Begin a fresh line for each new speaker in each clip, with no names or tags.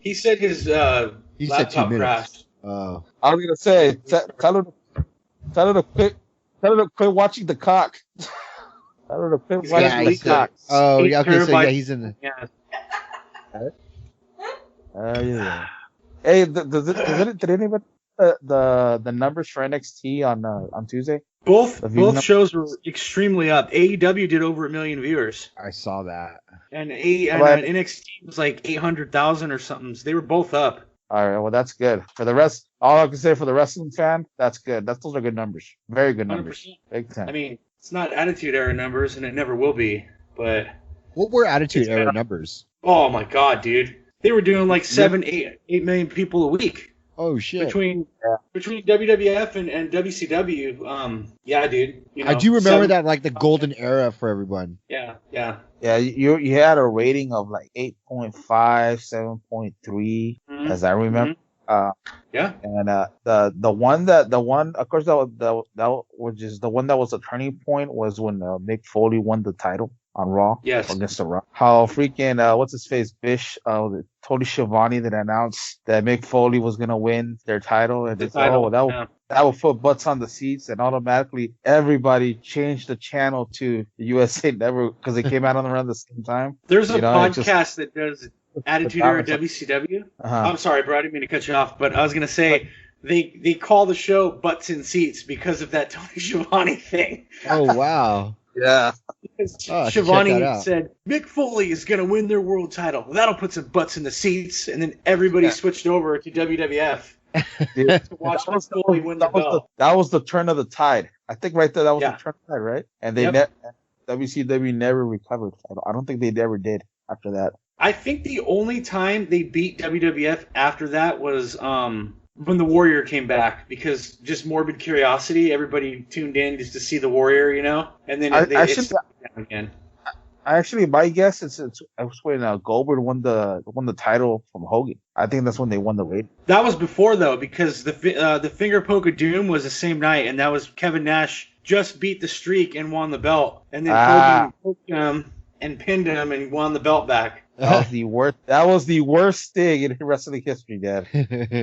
He said his
He said 2
laptop
minutes.
crashed.
Oh.
I was gonna say, tell her to quit watching the cock. Tell her to quit
He's
watching
got
the
eight-
cock.
Oh,
8
yeah. Okay, so yeah,
terabytes.
he's in the.
Yeah.
Yeah. Hey, did anybody the numbers for NXT on Tuesday?
Both
numbers?
shows were extremely up. AEW did over 1 million viewers,
I saw that.
and
Right.
NXT was like 800,000 or something. So they were both up.
All right, well that's good. For the rest, all I can say for the wrestling fan, that's good. Those are good numbers. Very good numbers.
100%.
Big time.
I mean, it's not Attitude Era numbers, and it never will be. But
What were Attitude Era numbers?
oh my god, dude, they were doing like 8 million people a week.
Oh, shit.
Between WWF and WCW, yeah, dude. You know,
I do remember that, like, the golden era for everyone.
Yeah.
Yeah, you had a rating of like 8.5, 7.3, as I remember.
Yeah.
And the one of course that which is the one that was a turning point was when Mick Foley won the title on Raw.
Yes.
Against the Raw. How freaking what's his face, Bish, Tony Schiavone that announced that Mick Foley was gonna win their title, and that would put butts on the seats, and automatically everybody changed the channel to the USA Network because it came out around the same time.
There's a podcast that does Attitude Era WCW.
Uh-huh.
I'm sorry, bro. I didn't mean to cut you off, but I was gonna say they call the show Butts in Seats because of that Tony Schiavone thing.
Oh, wow.
Yeah.
Schiavone said Mick Foley is gonna win their world title. That'll put some butts in the seats, and then everybody switched over to WWF to watch Mick Foley win the belt.
That was the turn of the tide. I think right there that was the turn of the tide, right? And they WCW never recovered. I don't think they ever did after that.
I think the only time they beat WWF after that was when the Warrior came back, because just morbid curiosity, everybody tuned in just to see the Warrior, you know, and then it's again.
Actually, my guess is I was when Goldberg won the title from Hogan. I think that's when they won the rating.
That was before though, because the Finger Poke of Doom was the same night, and that was Kevin Nash just beat the streak and won the belt, and then Hogan poked him and pinned him and won the belt back.
That was the worst thing in wrestling history, Dad.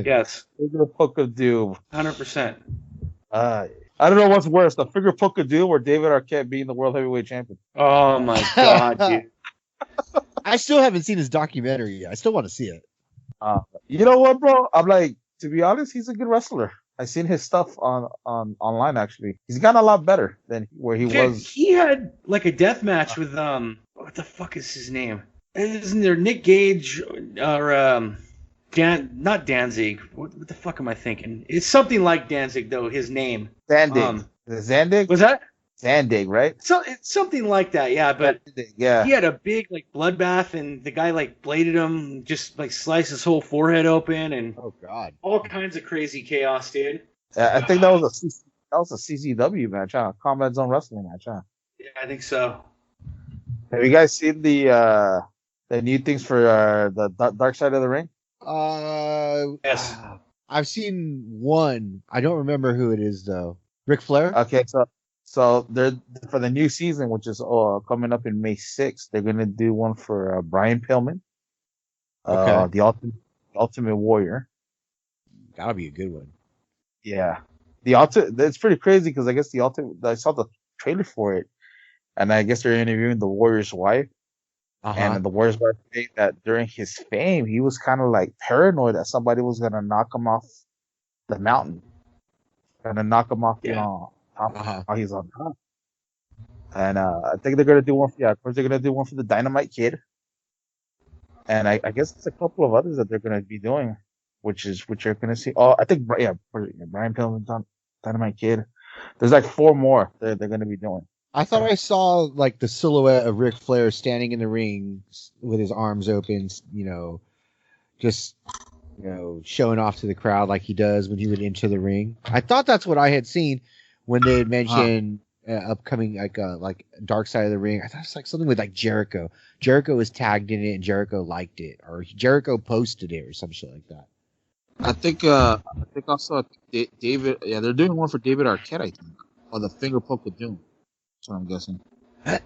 Yes.
Finger Poke of Doom.
100%.
I don't know what's worse, the Finger Poke of Doom or David Arquette being the World Heavyweight Champion.
Oh my God, dude.
I still haven't seen his documentary yet. I still want to see it.
You know what, bro? I'm like, to be honest, he's a good wrestler. I've seen his stuff on online, actually. He's gotten a lot better than where he was.
He had like a death match with what the fuck is his name? Isn't there Nick Gage or not Danzig? What the fuck am I thinking? It's something like Danzig though. His name.
Zandig. Zandig?
Was that?
Zandig, right?
So it's something like that, yeah. But
yeah,
he had a big like bloodbath, and the guy like bladed him, just like sliced his whole forehead open, and
oh god,
all kinds of crazy chaos, dude.
I think that was a CZW match, huh? Combat Zone Wrestling match, huh?
Yeah, I think so.
Have you guys seen the new things for the Dark Side of the Ring?
Yes.
I've seen one. I don't remember who it is though. Ric Flair?
Okay, so they're for the new season, which is coming up in May 6th. They're gonna do one for Brian Pillman, the Ultimate Warrior.
That'll be a good one.
Yeah, it's pretty crazy because I guess I saw the trailer for it, and I guess they're interviewing the Warrior's wife. And the Warrior's wife said that during his fame, he was kind of like paranoid that somebody was gonna knock him off the mountain, gonna knock him off, while he's on top. And I think they're gonna do one. Of course they're gonna do one for the Dynamite Kid, and I guess there's a couple of others that they're gonna be doing, which you're gonna see. Oh, I think Brian Pillman, Dynamite Kid. There's like 4 more they're gonna be doing.
I thought I saw like the silhouette of Ric Flair standing in the ring with his arms open, just showing off to the crowd like he does when he would enter the ring. I thought that's what I had seen when they had mentioned upcoming like Dark Side of the Ring. I thought it's like something with like Jericho. Jericho was tagged in it and Jericho liked it, or Jericho posted it or some shit like that.
I think also David. Yeah, they're doing one for David Arquette, I think, or the Finger Poke of Doom. That's what I'm guessing.
I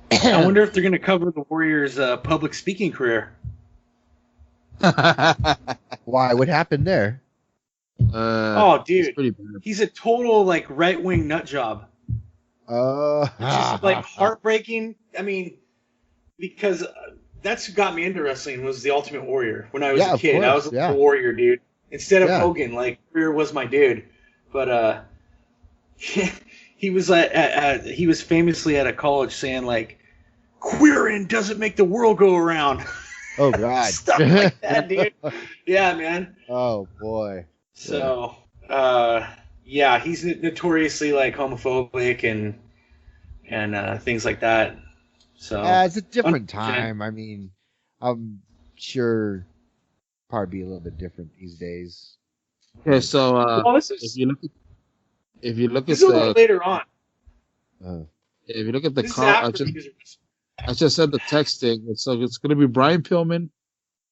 wonder if they're going to cover the Warriors' public speaking career.
Why? What happened there?
Oh, dude,
pretty bad.
he's a total like right-wing nut job. It's just like heartbreaking. I mean, because that's who got me into wrestling was the Ultimate Warrior. When I was a kid, I was a Warrior, dude. Instead of Hogan, like Warrior was my dude. But he was he was famously at a college saying like, "Queering doesn't make the world go around."
Oh God,
stuff like that, dude. Yeah, man.
Oh boy.
So, yeah, he's notoriously like homophobic and things like that. So
it's a different time. I mean, I'm sure probably be a little bit different these days.
Okay, so if you look at the
later on.
If you look at the I just said the text thing. So it's going to be Brian Pillman,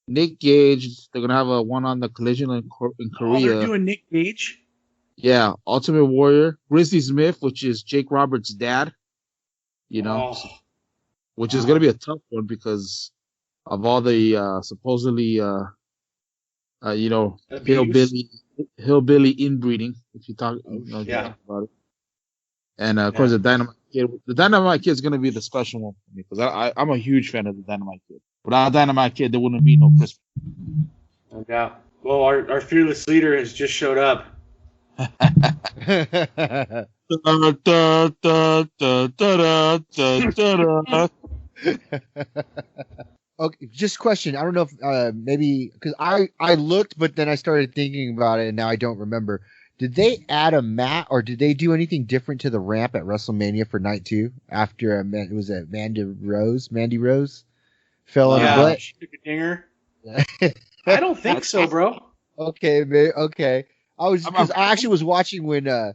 Nick Gage. They're going to have a one on the Collision in Korea.
They're doing Nick Gage?
Yeah. Ultimate Warrior. Grizzly Smith, which is Jake Roberts' dad. You know, which is going to be a tough one because of all the supposedly, hillbilly inbreeding. If you talk, talk about it. And of course, the Dynamite Kid. The Dynamite Kid is going to be the special one for me because I'm a huge fan of the Dynamite Kid. Without Dynamite Kid, there wouldn't be no Christmas.
No doubt. Well, our fearless leader has just showed up.
Okay, just question. I don't know if maybe because I looked, but then I started thinking about it, and now I don't remember. Did they add a mat, or did they do anything different to the ramp at WrestleMania for Night 2 after it was Mandy Rose fell on her butt?
She took a dinger. I don't think so, bro.
Okay, okay. I actually was watching when Shayna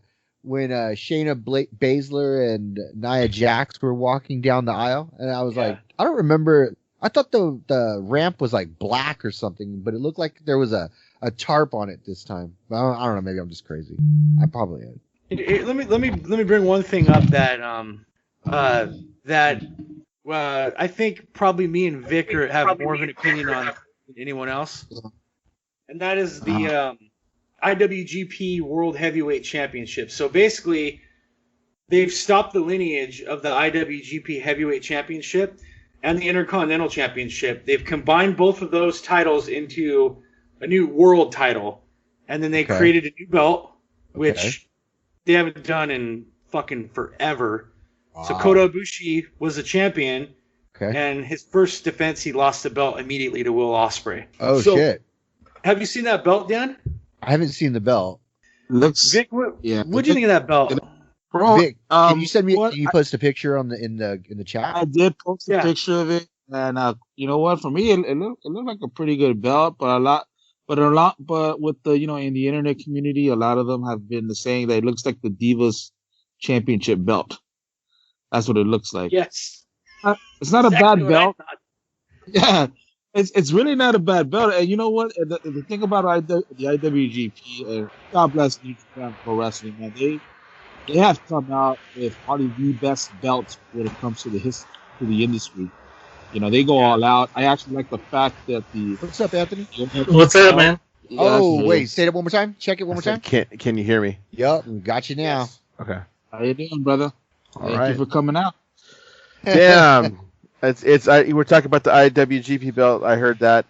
Baszler and Nia Jax were walking down the aisle, and I was like, I don't remember. I thought the ramp was like black or something, but it looked like there was a tarp on it this time. I don't know. Maybe I'm just crazy. I probably am.
Let me bring one thing up that I think probably me and Vic have more of an opinion on than anyone else, and that is the IWGP World Heavyweight Championship. So basically, they've stopped the lineage of the IWGP Heavyweight Championship and the Intercontinental Championship. They've combined both of those titles into a new world title, and then they created a new belt, which they haven't done in fucking forever. Wow. So Kota Ibushi was the champion, and his first defense, he lost the belt immediately to Will Ospreay.
Oh, shit.
Have you seen that belt, Dan?
I haven't seen the belt.
Vic, what do you think of that belt?
Bro, Vic, can you send me? Can you post a picture in the chat?
I did post a picture of it, and you know what? For me, it looked like a pretty good belt, but with the in the internet community, a lot of them have been saying that it looks like the Divas Championship belt. That's what it looks like.
Yes,
it's not a bad belt. Yeah, it's really not a bad belt. And you know what? The thing about the IWGP, God bless New Japan Pro Wrestling, man, they have come out with probably the best belts when it comes to the industry. You know, they go all out. I actually like the fact that
What's up, Anthony?
What's up, man?
Oh, wait, say that one more time. Check it one more time.
Can you hear me?
Yep, we got you now.
Yes. Okay.
How you doing, brother? Thank you for coming out.
Damn. We're talking about the IWGP belt. I heard that.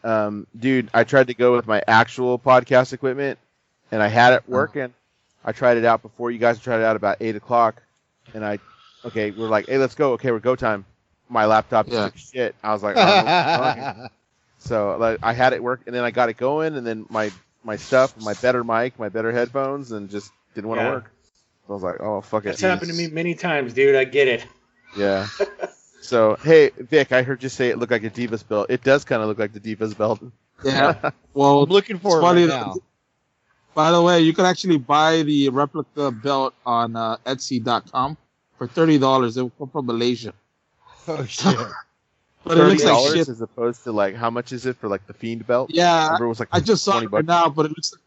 Dude, I tried to go with my actual podcast equipment, and I had it working. I tried it out before you guys tried it out about 8 o'clock, and we're like, hey, let's go. Okay, we're go time. My laptop took shit. I was like, oh, so I had it work, and then I got it going, and then my stuff, my better mic, my better headphones, and just didn't want to work. So I was like, oh, fuck it.
That's happened to me many times, dude. I get it.
Yeah. So, hey, Vic, I heard you say it looked like a Divas belt. It does kind of look like the Divas belt.
Yeah. Well,
I'm looking for it right now.
By the way, you can actually buy the replica belt on Etsy.com for $30. It will come from Malaysia.
Oh, shit.
But it looks like shit.
As opposed to, like, how much is it for, like, the Fiend belt?
Yeah.
It was like
I just saw it right
$20.
now, but it looks like,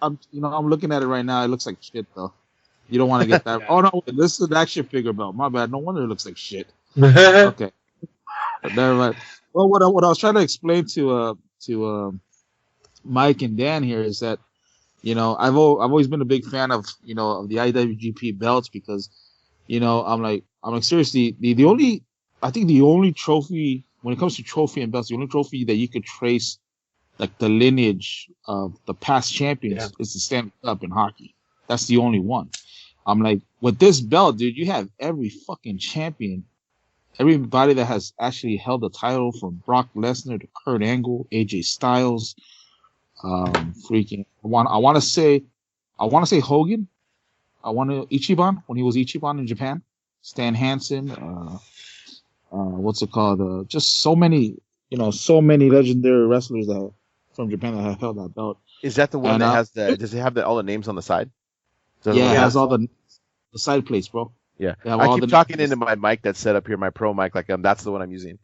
I'm looking at it right now. It looks like shit, though. You don't want to get that. Oh, no, this is an action figure belt. My bad. No wonder it looks like shit. Okay. Never mind. Well, what I was trying to explain to Mike and Dan here is that, I've always been a big fan of of the IWGP belts because, I'm like seriously the only trophy when it comes to trophy and belts, the only trophy that you could trace like the lineage of the past champions is the Stanley Cup in hockey. That's the only one. I'm like, with this belt, dude, you have every fucking champion, everybody that has actually held the title from Brock Lesnar to Kurt Angle, AJ Styles, freaking. I want to say Hogan. Ichiban when he was Ichiban in Japan. Stan Hansen. What's it called? Just so many legendary wrestlers from Japan that have held that belt.
Is that the one that has does it have all the names on the side?
It has all the side plates, bro.
Yeah. I keep talking into my mic that's set up here, my pro mic, like that's the one I'm using.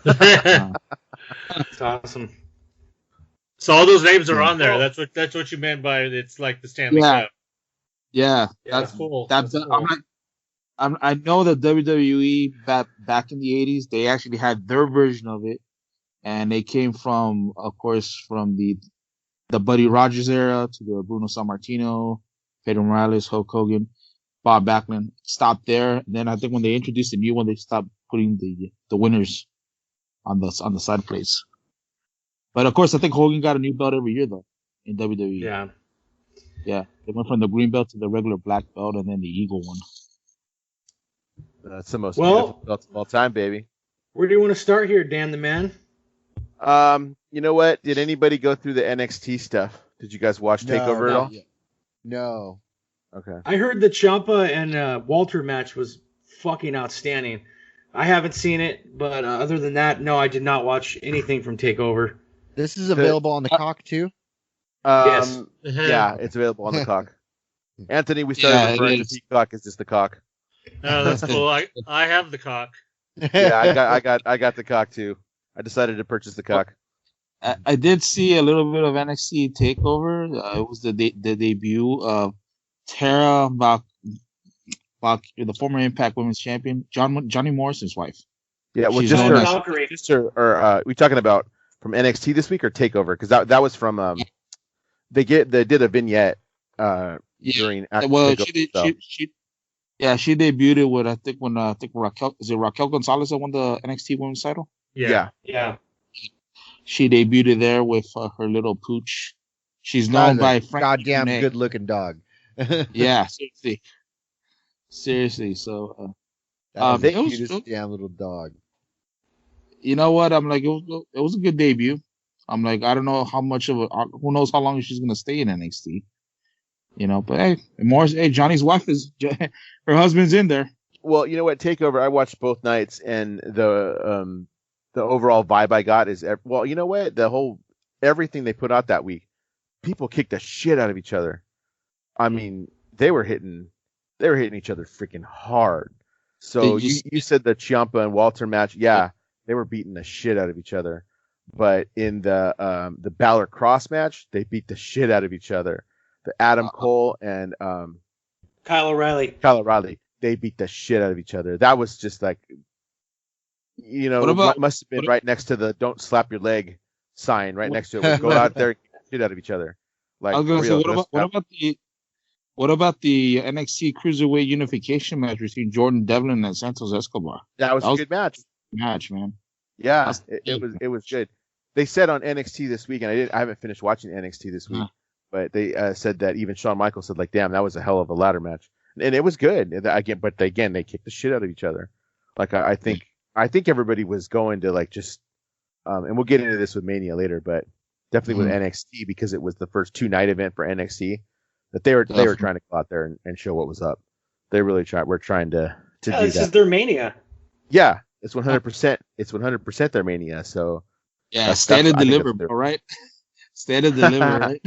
That's awesome.
So all those names are on there. That's what you meant by it's like the Stanley Cup.
Yeah,
that's cool.
That's cool. I know that WWE back in the 80s, they actually had their version of it, and they came from, of course, from the Buddy Rogers era to the Bruno Sammartino, Pedro Morales, Hulk Hogan, Bob Backlund. Stopped there. And then I think when they introduced the new one, they stopped putting the winners on the side plates. But of course, I think Hogan got a new belt every year though in WWE.
Yeah.
Yeah, they went from the green belt to the regular black belt, and then the eagle one.
That's the most beautiful belt of all time, baby.
Where do you want to start here, Dan the Man?
You know what? Did anybody go through the NXT stuff? Did you guys watch Takeover at all?
No.
Okay.
I heard the Ciampa and Walter match was fucking outstanding. I haven't seen it, but other than that, no, I did not watch anything from Takeover.
This is available on the Cock too?
Yes.
Yeah, it's available on the Cock. Anthony, we started referring to Peacock as just the Cock.
Oh, that's cool. I have the Cock.
Yeah, I got the Cock too. I decided to purchase the Cock.
I did see a little bit of NXT Takeover. It was the debut of Tara the former Impact Women's Champion, Johnny Morrison's wife.
Yeah, well, are we talking about from NXT this week or Takeover? Because that was from they did a vignette during.
Well, she debuted with I think Raquel Gonzalez that won the NXT Women's title.
Yeah.
She debuted there with her little pooch. She's known by Frank.
Goddamn good looking dog.
Yeah, seriously. So,
it was the damn little dog.
You know what? I'm like, it was a good debut. I'm like, I don't know how much of who knows how long she's gonna stay in NXT. But hey, Johnny's wife her husband's in there.
Well, you know what? Takeover. I watched both nights, and the overall vibe I got is, well, you know what? Everything they put out that week, people kicked the shit out of each other. I mean, they were hitting each other freaking hard. So you said the Ciampa and Walter match, yeah, they were beating the shit out of each other. But in the Balor Cross match, they beat the shit out of each other. The Adam Cole and
Kyle O'Reilly,
they beat the shit out of each other. That was just like, it must have been right next to the "Don't slap your leg" sign. Right next to it, go out there and beat the shit out of each other. Like,
I was gonna say, what about the NXT Cruiserweight Unification match between Jordan Devlin and Santos Escobar?
That was a good match.
Man.
Yeah, it was good. They said on NXT this week, and I haven't finished watching NXT this week, but they said that even Shawn Michaels said, like, damn, that was a hell of a ladder match, and it was good. But they kicked the shit out of each other. Like I think everybody was going to like just, and we'll get into this with Mania later, but definitely with NXT because it was the first 2-night event for NXT that they were trying to go out there and show what was up. They really were trying to do that.
This is their Mania.
Yeah, it's 100%. It's 100% their Mania. So
yeah, stand and deliver, all right. Stand and deliver, right?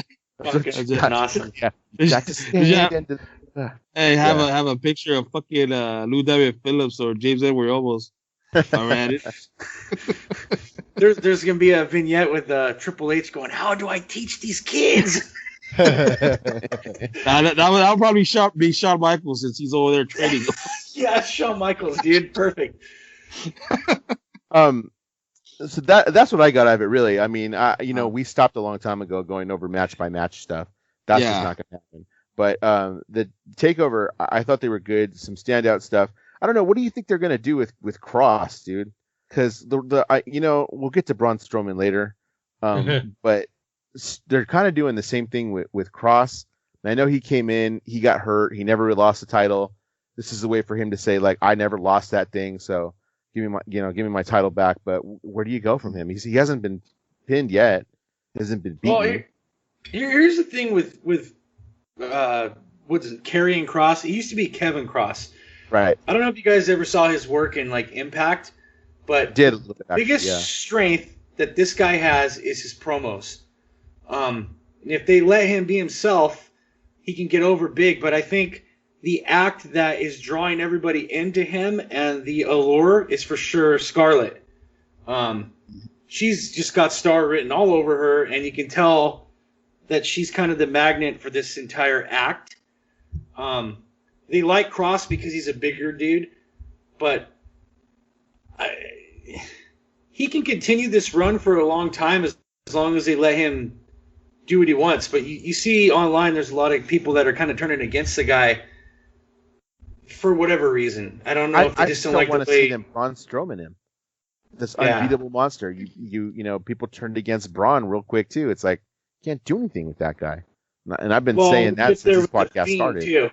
Okay, awesome.
Yeah.
Hey, have a picture of fucking Lou David Phillips or James Edward Olmos. All right.
There's gonna be a vignette with Triple H going, "How do I teach these kids?"
That'll probably be Shawn Michaels since he's over there training.
Yeah, Shawn Michaels, dude, perfect.
So that's what I got out of it, really. I mean, we stopped a long time ago going over match by match stuff. That's just not going to happen. But the Takeover, I thought they were good. Some standout stuff. I don't know. What do you think they're going to do with Cross, dude? Because we'll get to Braun Strowman later, but they're kind of doing the same thing with Cross. And I know he came in, he got hurt, he never lost the title. This is a way for him to say, like, I never lost that thing, so give me my title back. But where do you go from him? He hasn't been pinned yet. He hasn't been beaten.
Well, here's the thing with what's it, Karrion Kross. It used to be Kevin Cross.
Right.
I don't know if you guys ever saw his work in like Impact, but
the
biggest strength that this guy has is his promos. If they let him be himself, he can get over big. But I think the act that is drawing everybody into him and the allure is for sure Scarlett. She's just got star written all over her, and you can tell that she's kind of the magnet for this entire act. They like Cross because he's a bigger dude, but he can continue this run for a long time as long as they let him do what he wants. But you see online, there's a lot of people that are kind of turning against the guy for whatever reason. I don't know if they just don't like the way.
I want to see them Braun Strowman him. This unbeatable monster. You people turned against Braun real quick too. It's like you can't do anything with that guy. And I've been saying that since this podcast started. Too.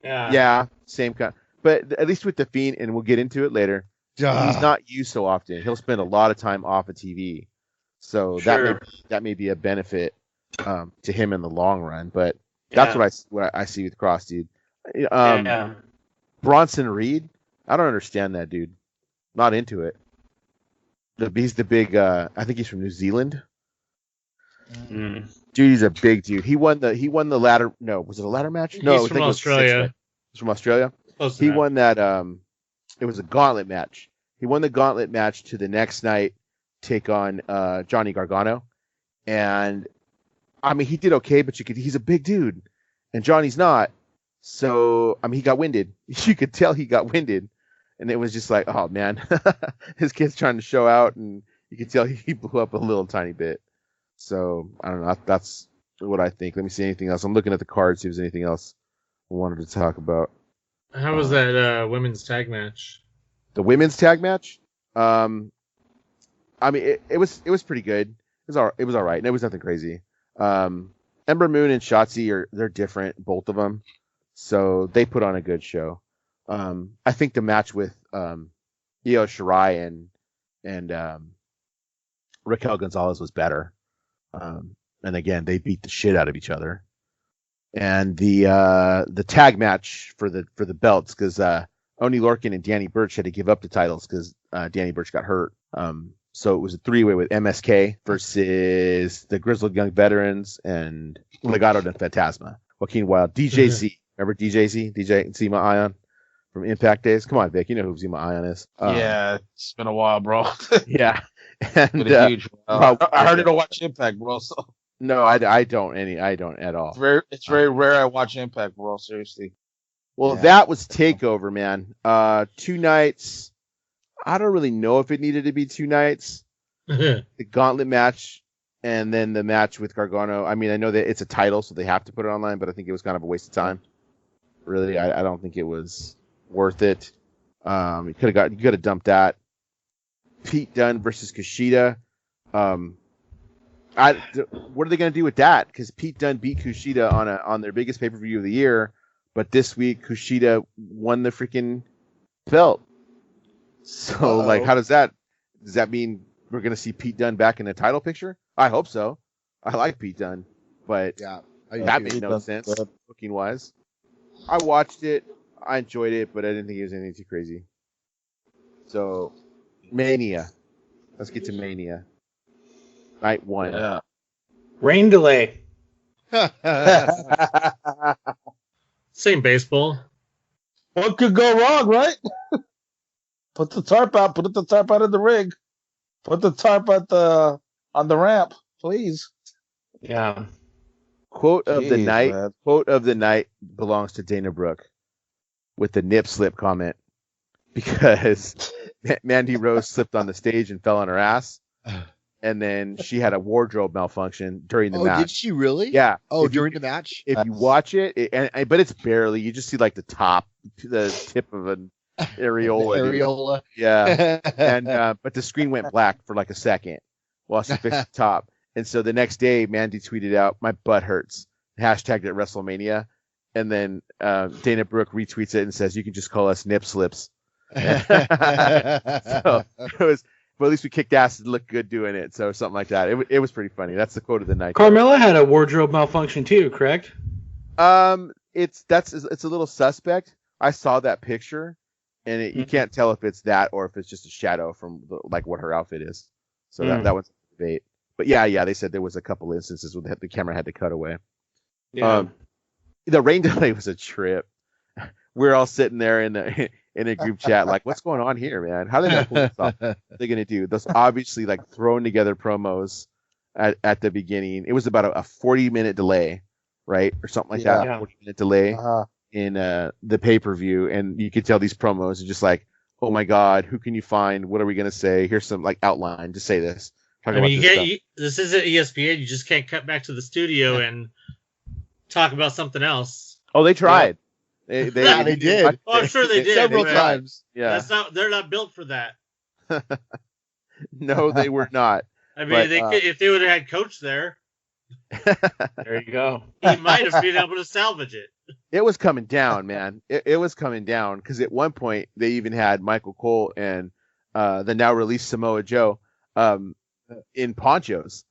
Yeah, same kind. But at least with the Fiend, and we'll get into it later. He's not used so often. He'll spend a lot of time off of TV, so that may be a benefit to him in the long run. But that's what I see with Cross, dude. Bronson Reed, I don't understand that dude. Not into it. He's the big. I think he's from New Zealand. Dude, he's a big dude. He won the ladder. No, was it a ladder match? No,
he's from Australia.
He's from Australia. He won that. It was a gauntlet match. He won the gauntlet match to the next night take on Johnny Gargano, and I mean he did okay, but he's a big dude, and Johnny's not. So I mean he got winded. You could tell he got winded, and it was just like, oh man, his kid's trying to show out, and you could tell he blew up a little tiny bit. So I don't know. That's what I think. Let me see anything else. I'm looking at the cards. See if there's anything else I wanted to talk about.
How was that women's tag match?
The women's tag match? I mean, it was pretty good. It was all right. And it was nothing crazy. Ember Moon and Shotzi they're different, both of them. So they put on a good show. I think the match with Io Shirai and Raquel Gonzalez was better. And again, they beat the shit out of each other. And the tag match for the belts, because Oney Lorcan and Danny Burch had to give up the titles because Danny Burch got hurt. So it was a 3-way with MSK versus the Grizzled Young Veterans and Legado del Fantasma. Joaquin Wilde, DJZ. Remember DJZ? DJ Zema Ion from Impact days? Come on, Vic. You know who Zema Ion is.
Yeah, it's been a while, bro.
Yeah. And,
huge. I heard it on Watch Impact, bro. So.
No, I don't at all.
It's very rare I watch Impact, bro. Seriously.
Well, that was Takeover, man. 2 nights. I don't really know if it needed to be 2 nights. The gauntlet match and then the match with Gargano. I mean, I know that it's a title, so they have to put it online, but I think it was kind of a waste of time. Really, I don't think it was worth it. You could have dumped that. Pete Dunne versus Kushida. What are they going to do with that? Because Pete Dunne beat Kushida on their biggest pay-per-view of the year, but this week Kushida won the freaking belt. So, like, how does that mean we're going to see Pete Dunne back in the title picture? I hope so. I like Pete Dunne, but that made no sense booking-wise. I watched it. I enjoyed it, but I didn't think it was anything too crazy. So, Mania. Let's get to Mania. Night 1.
Yeah. Rain delay.
Same baseball.
What could go wrong, right? Put the tarp out. Put the tarp out of the rig. Put the tarp on the ramp, please.
Yeah.
Quote of the night. Man. Quote of the night belongs to Dana Brooke with the nip slip comment, because Mandy Rose slipped on the stage and fell on her ass, and then she had a wardrobe malfunction during the match.
Did she really?
Yeah.
During the match.
If you watch it, but it's barely. You just see like the tip of an areola.
Areola.
Yeah. And but the screen went black for like a second while she fixed the top. And so the next day, Mandy tweeted out, "My butt hurts." Hashtagged at WrestleMania, and then Dana Brooke retweets it and says, "You can just call us nip slips." So it was, but at least we kicked ass and looked good doing it. So something like that. It was pretty funny. That's the quote of the night.
Carmella had a wardrobe malfunction too, correct?
It's a little suspect. I saw that picture, and you can't tell if it's that or if it's just a shadow from like what her outfit is. So that one's a debate. But yeah, they said there was a couple instances where the camera had to cut away.
Yeah.
The rain delay was a trip. We're all sitting there in a group chat like, what's going on here, man? How are they gonna pull this off? What are they gonna do? Those obviously like thrown together promos at the beginning. It was about a 40-minute delay, right? Or something like that. 40-minute delay in the pay-per-view, and you could tell these promos are just like, oh my god, who can you find? What are we gonna say? Here's some like outline. Just say this.
This isn't ESPN. You just can't cut back to the studio and talk about something else.
Oh, they tried.
They did.
Oh, I'm sure they did
several times.
Yeah,
they're not built for that.
No, they were not.
I mean, if they would have had Coach there,
there you go.
He might have been able to salvage it.
It was coming down, man. It was coming down because at one point they even had Michael Cole and the now released Samoa Joe in ponchos,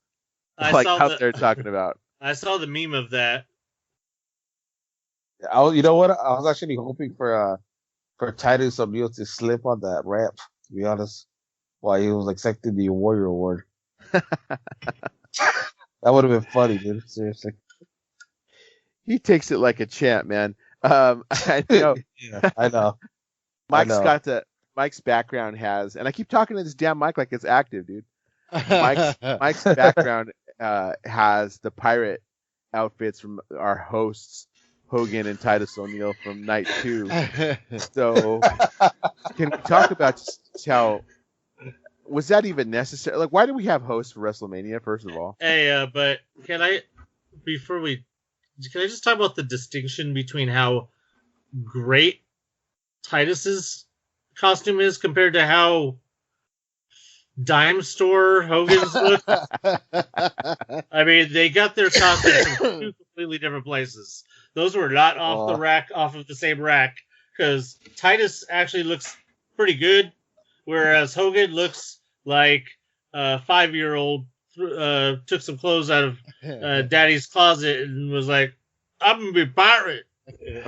out there talking about.
I saw the meme of that.
You know what? I was actually hoping for Titus O'Neil to slip on that ramp, to be honest, while he was accepting the Warrior Award. That would have been funny, dude. Seriously.
He takes it like a champ, man. I know.
Yeah, I know.
Mike's background has, and I keep talking to this damn mic like it's active, dude. Mike's background has the pirate outfits from our hosts Hogan and Titus O'Neil from night 2. So can we talk about just how was that even necessary? Like, why do we have hosts for WrestleMania? First of all,
hey, but can I just talk about the distinction between how great Titus's costume is compared to how dime store Hogan's look? I mean, they got their costumes from 2 completely different places. Those were not off the rack, off of the same rack, because Titus actually looks pretty good, whereas Hogan looks like a 5-year-old took some clothes out of Daddy's closet and was like, "I'm gonna be a pirate."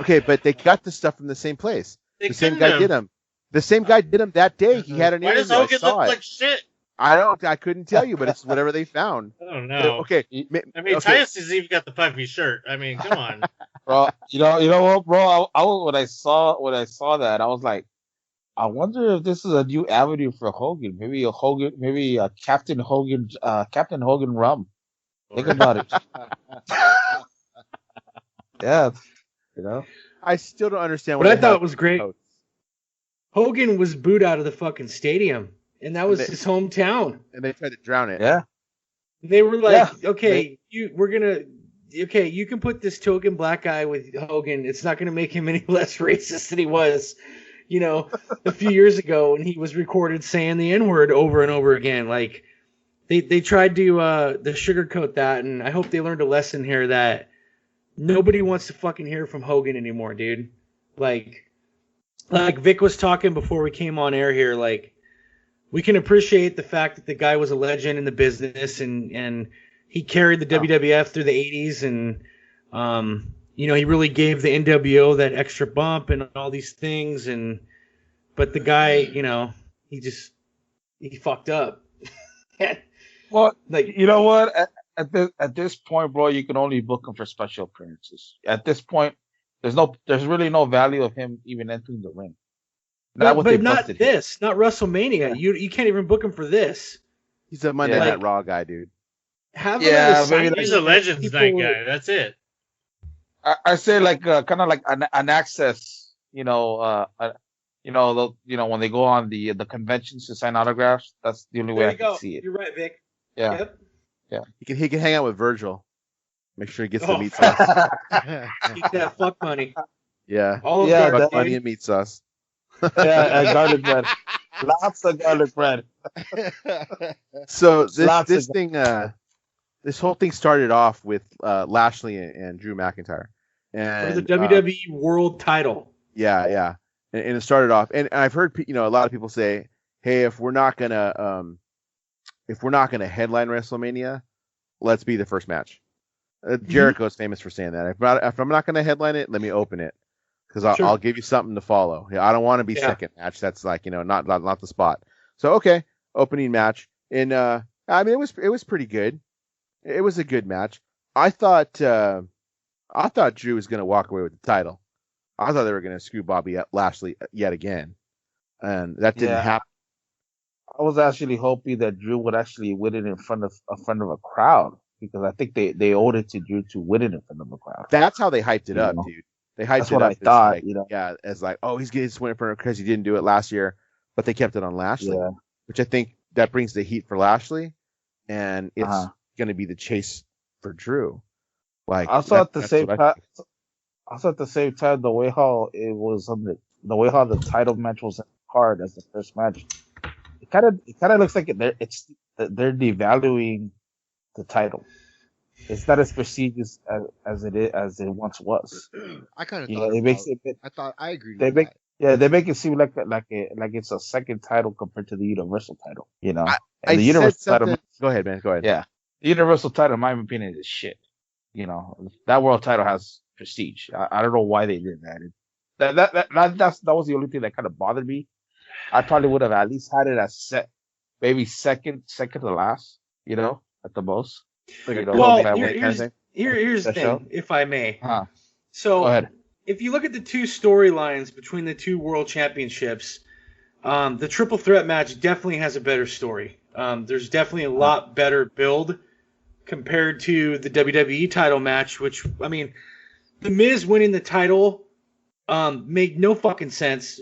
Okay, but they got the stuff from the same place. The same guy did them. The same guy did them that day. He had an interview.
Why does Hogan look like shit?
I couldn't tell you, but it's whatever they found.
I don't know.
Okay.
I mean, Titus has even got the puffy shirt. I mean, come on.
Bro, you know what, bro? When I saw that, I was like, I wonder if this is a new avenue for Hogan. Maybe a Captain Hogan rum. Think about it. Yeah, you know.
I still don't understand.
What I thought was great. Hogan was booed out of the fucking stadium, and that was his hometown.
And they tried to drown it.
Yeah.
They were like, you can put this token black guy with Hogan. It's not going to make him any less racist than he was, a few years ago when he was recorded saying the N-word over and over again. Like, they tried to sugarcoat that, and I hope they learned a lesson here that nobody wants to fucking hear from Hogan anymore, dude. Like Vic was talking before we came on air here, like, we can appreciate the fact that the guy was a legend in the business and he carried the WWF through the 80s and, he really gave the NWO that extra bump and all these things. But the guy, he fucked up.
Well, you know what? At this point, bro, you can only book him for special appearances. At this point, there's really no value of him even entering the ring.
But not this, not WrestleMania. Yeah. You can't even book him for this.
He's a Monday Night Raw guy, dude.
He's a Legends Night guy. That's it.
I say kind of like an access, when they go on the conventions to sign autographs, that's the only way I can see it.
You're right, Vic.
Yeah.
Yep.
Yeah.
He can hang out with Virgil. Make sure he gets the meat sauce.
Keep that fuck money.
Yeah.
All of
Yeah,
Fuck money and meat sauce.
Yeah, and garlic bread. Lots of garlic bread.
So this whole thing started off with Lashley and Drew McIntyre, and
for the WWE World Title.
Yeah, and it started off, and I've heard a lot of people say, hey, if we're not gonna headline WrestleMania, let's be the first match. Jericho's famous for saying that. If I'm not gonna headline it, let me open it. Because I'll give you something to follow. I don't want to be second match. That's like not the spot. So okay, opening match, and I mean it was pretty good. It was a good match. I thought Drew was going to walk away with the title. I thought they were going to screw Bobby Lashley yet again, and that didn't happen.
I was actually hoping that Drew would actually win it in front of a crowd, because I think they owed it to Drew to win it in front of a crowd.
That's how they hyped it up, dude. They hyped
That's
it
what
up.
I thought,
like, yeah, as like, oh, he's getting his win because he didn't do it last year, but they kept it on Lashley, which I think that brings the heat for Lashley, and it's going to be the chase for Drew. Like,
also at the same time, the way how it was the way how the title match was card as the first match, it kind of looks like they're devaluing the title. It's not as prestigious as it once was.
I kind of thought
it makes it.
I thought I agreed.
They make it seem like it's a second title compared to the Universal title.
The
Universal title.
Go ahead, man. Go ahead.
Yeah, the Universal title, in my opinion, is shit. That world title has prestige. I don't know why they did that. That was the only thing that kind of bothered me. I probably would have at least had it as maybe second to last. At the most.
Well, here's the thing, if I may. So,
go ahead.
If you look at the two storylines between the two world championships, the triple threat match definitely has a better story. There's definitely a lot better build compared to the WWE title match, which, I mean, The Miz winning the title made no fucking sense.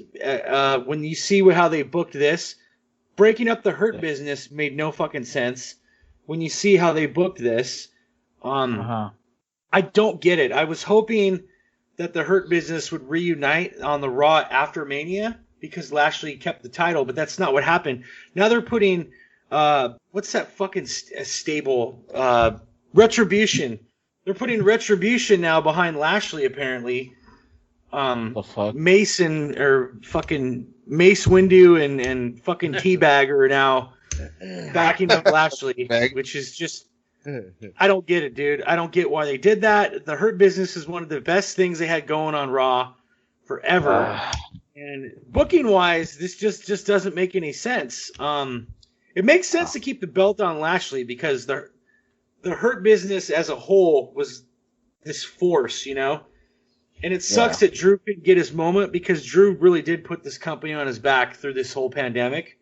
When you see how they booked this, breaking up the Hurt Business made no fucking sense. When you see how they booked this, I don't get it. I was hoping that the Hurt Business would reunite on the Raw after Mania because Lashley kept the title, but that's not what happened. Now they're putting what's that fucking stable? Retribution. They're putting Retribution now behind Lashley, apparently.
The fuck?
Mason or fucking Mace Windu and fucking Teabag are now backing up Lashley, which is just, I don't get it, dude. I don't get why they did that. The Hurt Business is one of the best things they had going on Raw forever. And booking wise, this just doesn't make any sense. It makes sense to keep the belt on Lashley because the Hurt Business as a whole was this force, And it sucks that Drew couldn't get his moment because Drew really did put this company on his back through this whole pandemic.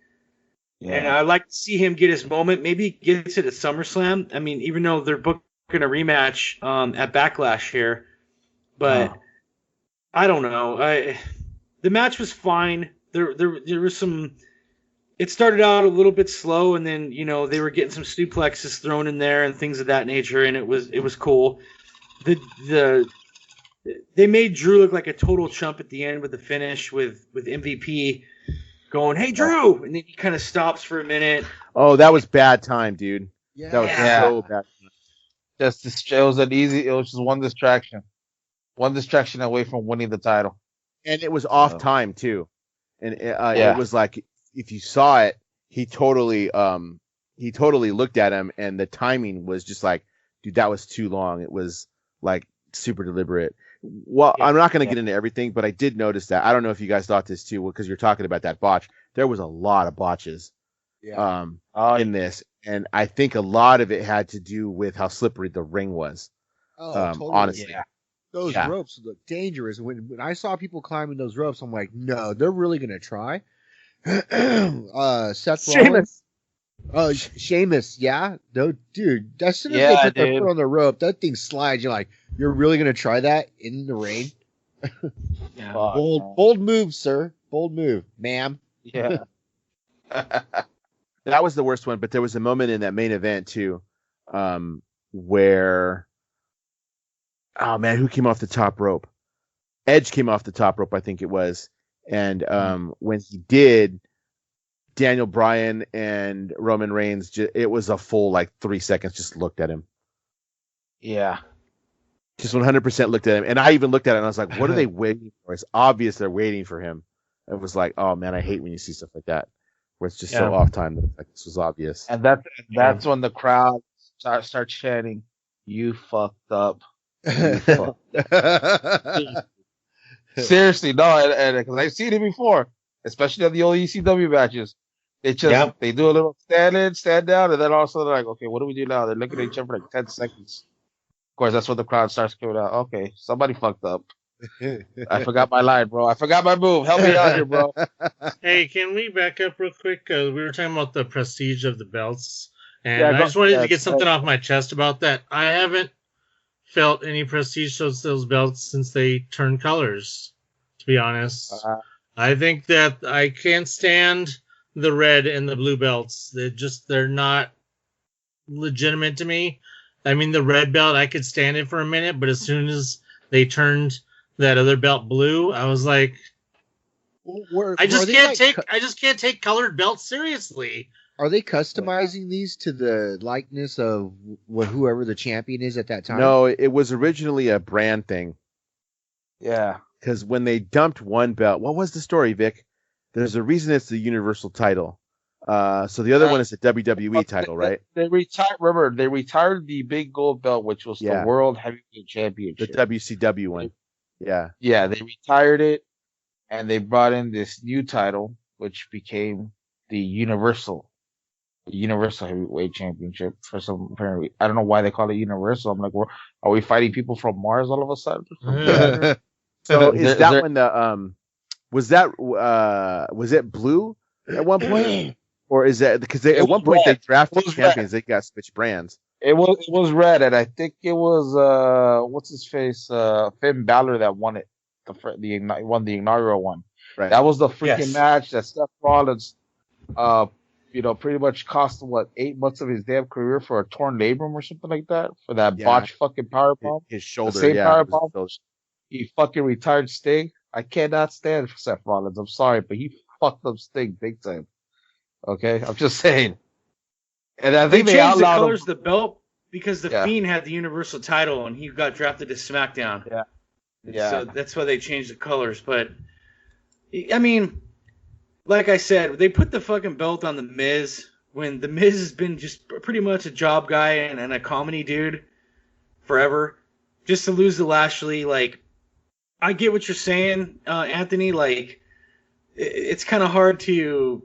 Yeah. And I'd like to see him get his moment. Maybe get it at SummerSlam. I mean, even though they're booking a rematch at Backlash here, but I don't know. The match was fine. There was some. It started out a little bit slow, and then they were getting some suplexes thrown in there and things of that nature, and it was cool. They made Drew look like a total chump at the end with the finish with MVP going, "Hey Drew," and then he kind of stops for a minute.
Oh, that was bad time, dude.
Yeah.
That was so bad.
It was just one distraction away from winning the title,
and it was off time too. And it was like if you saw it, he totally looked at him, and the timing was just like, dude, that was too long. It was like super deliberate. Well, I'm not going to get into everything, but I did notice that. I don't know if you guys thought this too, because you're talking about that botch. There was a lot of botches in this, and I think a lot of it had to do with how slippery the ring was.
Totally.
Honestly,
those ropes look dangerous. When I saw people climbing those ropes, I'm like, no, they're really going to try. Seth Rollins. Sheamus, yeah. No, dude, as soon as they put their foot on the rope, that thing slides. You're like, you're really going to try that in the rain? Bold move, sir. Bold move, ma'am.
Yeah.
That was the worst one, but there was a moment in that main event too, where, oh man, who came off the top rope? Edge came off the top rope, I think it was, and when he did, Daniel Bryan and Roman Reigns, it was a full like 3 seconds, just looked at him.
Yeah.
Just 100% looked at him, and I even looked at it and I was like, "What are they waiting for?" It's obvious they're waiting for him. It was like, "Oh man, I hate when you see stuff like that, where it's just so off time that like this was obvious."
And that's when the crowd starts chanting, "You fucked up." You fucked up. Seriously, no, and because I've seen it before, especially on the old ECW matches. They just they do a little stand in, stand down, and then also they're like, "Okay, what do we do now?" They're looking at each other for like 10 seconds. Of course, that's when the crowd starts coming out. Okay, somebody fucked up. I forgot my line, bro. I forgot my move. Help me out here, bro.
Hey, can we back up real quick? We were talking about the prestige of the belts, and I just wanted to get something off my chest about that. I haven't felt any prestige towards those belts since they turned colors, to be honest. I think that I can't stand the red and the blue belts. They're not legitimate to me. I mean, the red belt, I could stand it for a minute, but as soon as they turned that other belt blue, I was like, I just can't take colored belts seriously.
Are they customizing these to the likeness of whoever the champion is at that time?
No, it was originally a brand thing.
Yeah.
Because when they dumped one belt, what was the story, Vic? There's a reason it's the Universal title. So the other one is the WWE title, right?
They retired. Remember, they retired the big gold belt, which was the World Heavyweight Championship,
the WCW one. Yeah,
they retired it, and they brought in this new title, which became the Universal Heavyweight Championship. For some apparently, I don't know why they call it Universal. I'm like, are we fighting people from Mars all of a sudden?
So is that when the was it blue at one point? Or is that because at one point they drafted champions, they got switched brands?
It was red, and I think it was what's his face, Finn Balor that won it, won the inaugural one.
Right.
That was the freaking match that Seth Rollins, pretty much cost 8 months of his damn career for a torn labrum or something like that for that botched fucking powerbomb.
His shoulder,
the same powerbomb. He fucking retired Sting. I cannot stand for Seth Rollins. I'm sorry, but he fucked up Sting big time. Okay, I'm just saying. And I think
they changed the colors of the belt because the Fiend had the Universal title and he got drafted to SmackDown.
Yeah.
So that's why they changed the colors. But I mean, like I said, they put the fucking belt on the Miz when the Miz has been just pretty much a job guy and a comedy dude forever. Just to lose to Lashley, like, I get what you're saying, Anthony. Like, it's kind of hard to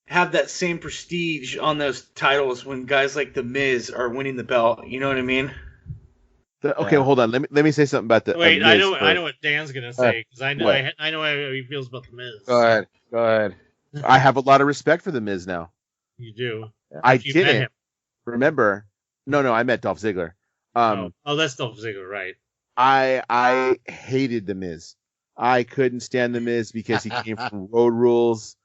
have that same prestige on those titles when guys like The Miz are winning the belt. You know what I mean?
Okay, hold on. Let me say something about the.
Wait, I know what Dan's gonna say because I know how he feels about The Miz.
Go ahead.
I have a lot of respect for The Miz now.
You do.
I didn't remember. No, I met Dolph Ziggler.
That's Dolph Ziggler, right?
I hated The Miz. I couldn't stand The Miz because he came from Road Rules.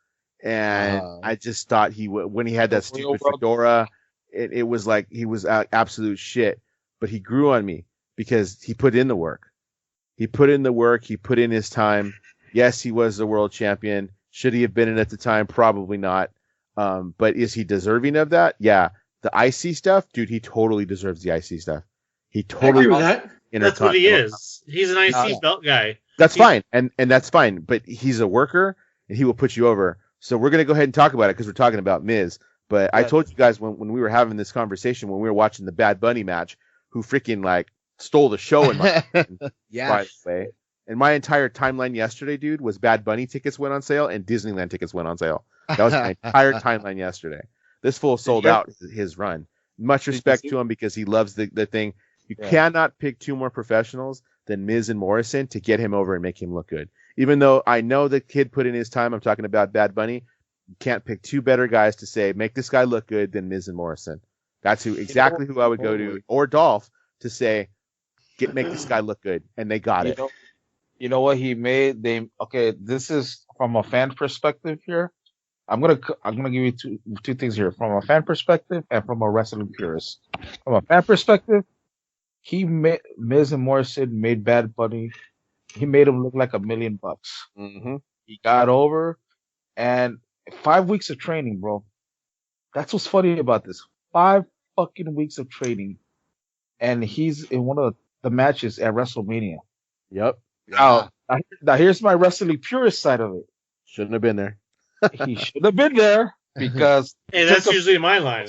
And I just thought when he had that stupid fedora, it was like he was absolute shit. But he grew on me because he put in the work. He put in his time. Yes, he was the world champion. Should he have been it at the time? Probably not. But is he deserving of that? Yeah. The IC stuff, dude, he totally deserves the IC stuff. He totally.
I agree with that.
That's what he is. He's an IC belt guy.
That's fine. And that's fine. But he's a worker and he will put you over. So we're going to go ahead and talk about it because we're talking about Miz. But I told you guys when we were having this conversation, when we were watching the Bad Bunny match, who freaking stole the show in my opinion, by the way. And my entire timeline yesterday, dude, was Bad Bunny tickets went on sale and Disneyland tickets went on sale. That was my entire timeline yesterday. This fool sold out his run. Much respect to him because he loves the thing. You cannot pick two more professionals than Miz and Morrison to get him over and make him look good. Even though I know the kid put in his time, I'm talking about Bad Bunny. You can't pick two better guys to say, make this guy look good than Miz and Morrison. That's exactly who I would go to. Or Dolph to say, make this guy look good. And they got it.
You know what he made? Okay. This is from a fan perspective here. I'm gonna give you two things here, from a fan perspective and from a wrestling purist. From a fan perspective, he made Miz and Morrison made Bad Bunny. He made him look like $1 million.
Mm-hmm.
He got over, and 5 weeks of training, bro. That's what's funny about this. 5 fucking weeks of training, and he's in one of the matches at WrestleMania.
Yep.
Now here's my wrestling purist side of it.
Shouldn't have been there.
He should have been there because
Hey, that's usually my line.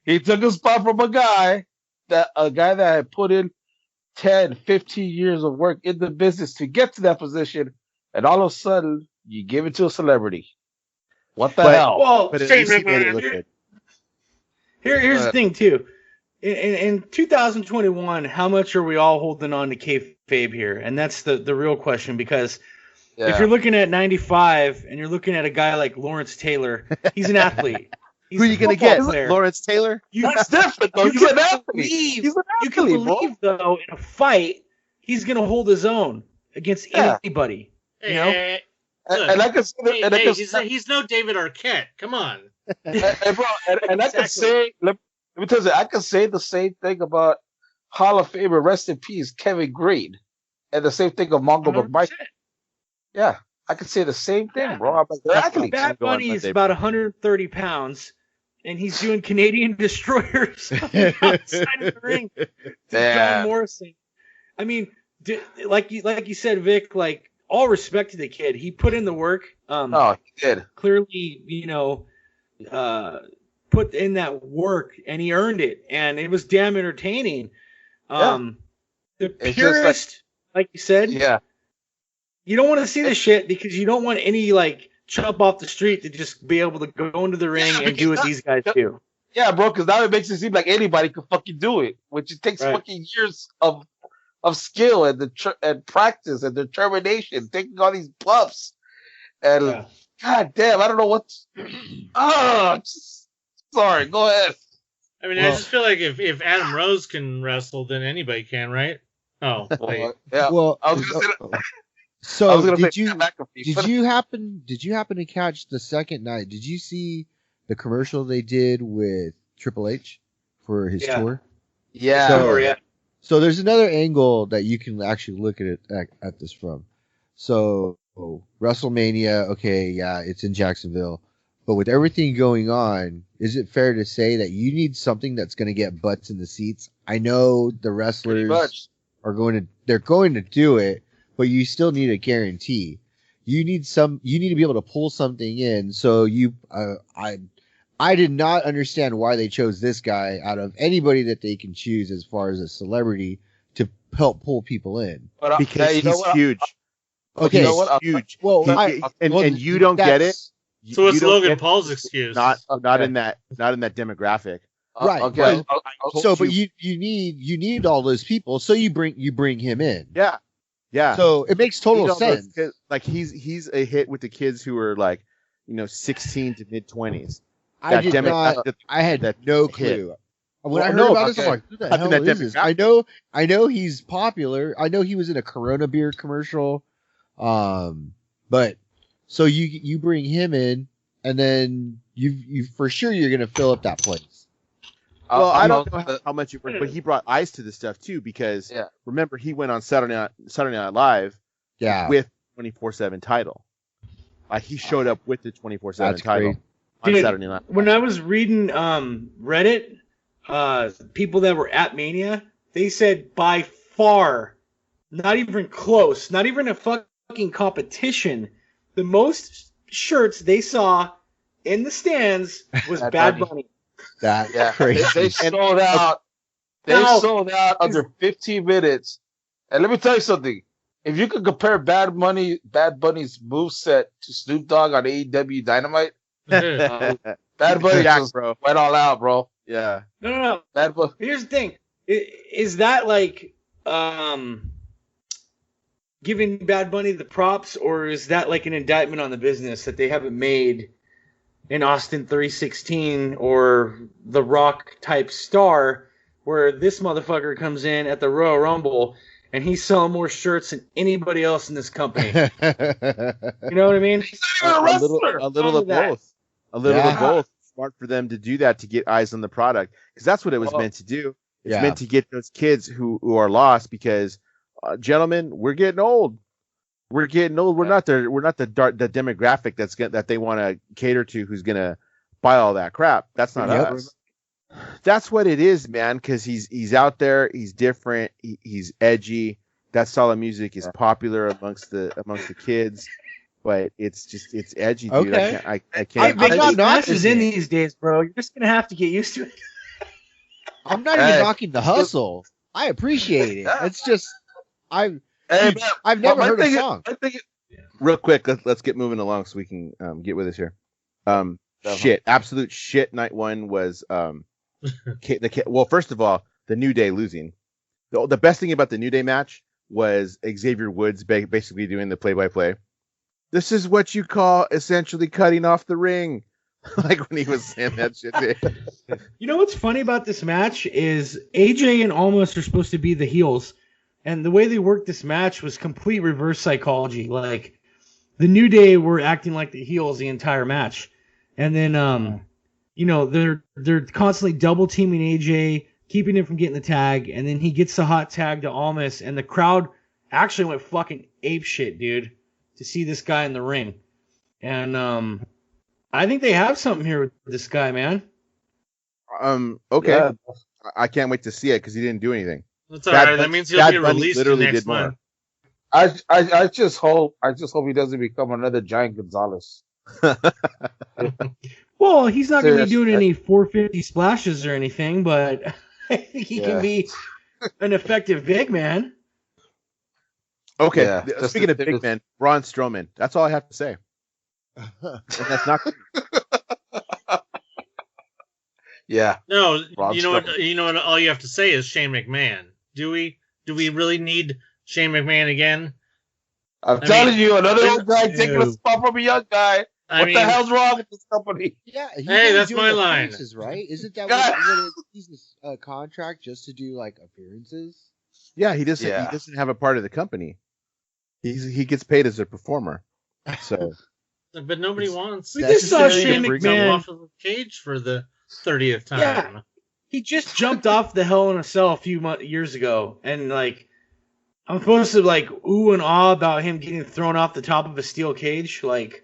he took a spot from a guy that had put in 10, 15 years of work in the business to get to that position, and all of a sudden you give it to a celebrity. What the hell?
Well,
But at least he made it look good.
here's the thing too. In 2021, how much are we all holding on to kayfabe here? And that's the real question, because if you're looking at 95 and you're looking at a guy like Lawrence Taylor, he's an athlete.
Who are you going to get? Lawrence Taylor?
That's different, though. He's an athlete. He's an
You can
athlete,
believe, though, in a fight, he's going to hold his own against anybody.
Hey,
You know?
hey,
And I can say,
he's no David Arquette. Come on.
and I can say, let me tell you, I can say the same thing about Hall of Famer, rest in peace, Kevin Green, and the same thing of Mongo
100%.
McMichael. Yeah, I can say the same thing, bro. I'm like, they're athletes.
Bad Bunny is about 130 pounds, and he's doing Canadian destroyers outside of the ring to John Morrison. I mean, like you said, Vic, like, all respect to the kid. He put in the work.
Oh, he did.
Clearly, put in that work, and he earned it, and it was damn entertaining. The
It's
purist,
just
like you said,
Yeah.
you don't want to see this shit because you don't want any like chump off the street to just be able to go into the ring and do what these guys do.
Yeah, bro, because now it makes it seem like anybody can fucking do it, which it takes fucking years of skill and practice and determination, taking all these buffs. And god damn, I don't know what. Sorry, go ahead.
I mean, I just feel like if Adam Rose can wrestle, then anybody can, right? Oh, wait.
Yeah.
Well,
I was gonna say,
so
did
you happen to catch the second night? Did you see the commercial they did with Triple H for his tour?
Yeah.
So there's another angle that you can actually look at this from. So WrestleMania, okay, yeah, it's in Jacksonville, but with everything going on, is it fair to say that you need something that's going to get butts in the seats? I know the wrestlers are going to do it, but you still need a guarantee. You need to be able to pull something in. So I did not understand why they chose this guy out of anybody that they can choose as far as a celebrity to help pull people in.
Because he's huge.
Okay,
he's huge.
Well,
and you don't get it.
So what's Logan Paul's excuse?
Not in that demographic.
Right.
Okay.
But you need all those people, so you bring him in.
Yeah. Yeah.
So it makes total sense.
Like he's a hit with the kids who are like, 16 to mid 20s.
I had no clue. When I heard about this, I'm like, who the hell is this? I know he's popular. I know he was in a Corona beer commercial. But so you bring him in, and then you for sure you're gonna fill up that place.
Well, I don't know how much you bring, but he brought ice to the stuff too, because remember he went on Saturday Night Live, with 24/7 title. Like he showed up with the 24/7 title on Saturday Night Live.
When I was reading Reddit, people that were at Mania, they said by far, not even close, not even a fucking competition, the most shirts they saw in the stands was Bad Bunny.
That's crazy.
They sold out. They sold out under 15 minutes. And let me tell you something. If you could compare Bad Bunny's moveset to Snoop Dogg on AEW Dynamite, Bad Bunny just went all out, bro.
Yeah.
No.
Bad Bunny.
Here's the thing. Is that like giving Bad Bunny the props, or is that like an indictment on the business that they haven't made an Austin 316 or The Rock type star, where this motherfucker comes in at the Royal Rumble and he's selling more shirts than anybody else in this company. You know what I mean?
He's not even a wrestler.
A little of both. A little of both. Smart for them to do that, to get eyes on the product, because that's what it was meant to do. It's meant to get those kids who are lost, because, gentlemen, we're getting old. We're getting old. We're not the demographic that they want to cater to, who's gonna buy all that crap. That's not us. That's what it is, man. Because he's out there. He's different. He's edgy. That style of music is popular amongst the kids. But it's edgy, dude.
Okay.
I can't.
They got matches in these days, bro. You're just gonna have to get used to it.
I'm not even knocking the hustle. I appreciate it. It's just I've never heard a song.
Real quick, let's get moving along so we can get with this here. Absolute shit. Night one was well, first of all, the New Day losing. The best thing about the New Day match was Xavier Woods basically doing the play-by-play. This is what you call essentially cutting off the ring. Like when he was saying that shit.
You know what's funny about this match is AJ and Almost are supposed to be the heels, and the way they worked this match was complete reverse psychology. Like the New Day were acting like the heels the entire match, and then they're constantly double teaming AJ, keeping him from getting the tag, and then he gets the hot tag to Almost, and the crowd actually went fucking ape shit, dude, to see this guy in the ring, and I think they have something here with this guy, man.
Okay. Yeah. I can't wait to see it because he didn't do anything.
That's all right. That means he'll be released next month.
I just hope he doesn't become another Giant Gonzalez.
Well, he's not going to be doing any 450 splashes or anything, but I think he can be an effective big man.
Okay. Yeah, speaking of big men, Braun Strowman. That's all I have to say. And that's not.
Yeah.
No, you know what? All you have to say is Shane McMahon. Do we really need Shane McMahon again?
I'm telling you, another old guy taking a spot from a young guy. What the hell's wrong with this company?
Yeah.
Hey, that's my line.
Right? Isn't that what he's a contract just to do like appearances?
Yeah, he doesn't. He doesn't have a part of the company. He gets paid as a performer. So.
But nobody wants.
We just saw Shane McMahon
off of the cage for the 30th time.
Yeah. He just jumped off the Hell in a Cell a few years ago, and like I'm supposed to like ooh and ah about him getting thrown off the top of a steel cage. Like,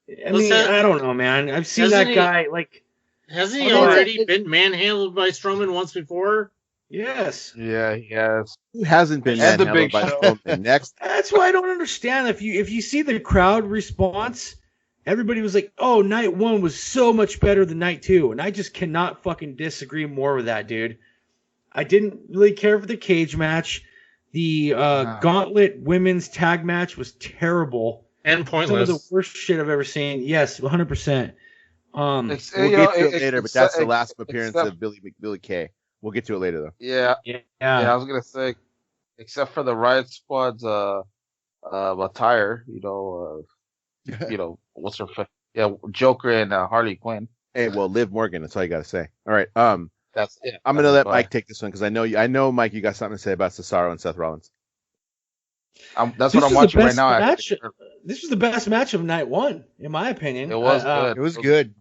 I don't know, man. I've seen that guy. Like,
hasn't he already been manhandled by Strowman once before?
Yes.
Yeah, he has.
Who hasn't been manhandled by Strowman? Next.
That's why I don't understand. If you see the crowd response, everybody was like, "Oh, night one was so much better than night two," and I just cannot fucking disagree more with that, dude. I didn't really care for the cage match. The Gauntlet women's tag match was terrible
and pointless.
Some of the worst shit I've ever seen. Yes, 100%.
We'll get to it later, but that's the last appearance of Billy Kay. We'll get to it later, though.
Yeah. I was gonna say, except for the Riot Squad's attire, what's her face? Yeah, Joker and Harley Quinn.
Hey, well, Liv Morgan. That's all you got to say. All right.
That's it.
I'm gonna let Mike take this one because I know, Mike, you got something to say about Cesaro and Seth Rollins.
That's what I'm watching right now.
This was the best match of night one, in my opinion.
It was good.
It was good.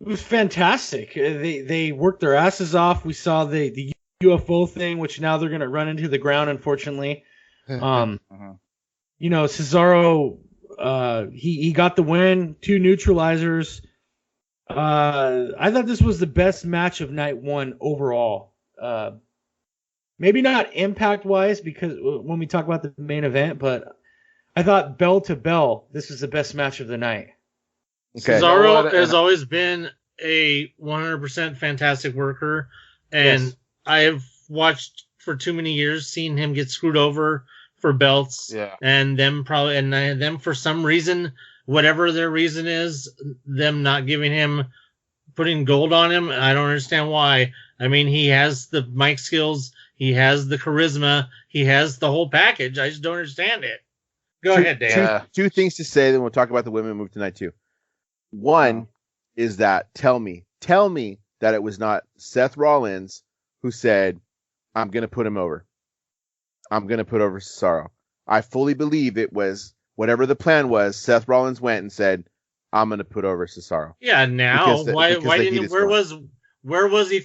It was fantastic. They worked their asses off. We saw the UFO thing, which now they're going to run into the ground, unfortunately. Cesaro, he got the win, 2 neutralizers. I thought this was the best match of night one overall. Maybe not impact-wise, because when we talk about the main event, but I thought bell to bell, this was the best match of the night.
Okay.
Cesaro has always been a 100% fantastic worker, and I have watched for too many years, seen him get screwed over for belts, and them for some reason, whatever their reason is, them not giving him, putting gold on him. I don't understand why. I mean, he has the mic skills, he has the charisma, he has the whole package. I just don't understand it. Go ahead, Dan.
Two things to say, then we'll talk about the women move tonight too. One is that tell me that it was not Seth Rollins who said, "I'm going to put him over." I'm going to put over Cesaro. I fully believe it was whatever the plan was. Seth Rollins went and said, I'm going to put over Cesaro.
Yeah, now
because
why
the heat
didn't
is
where
going.
was he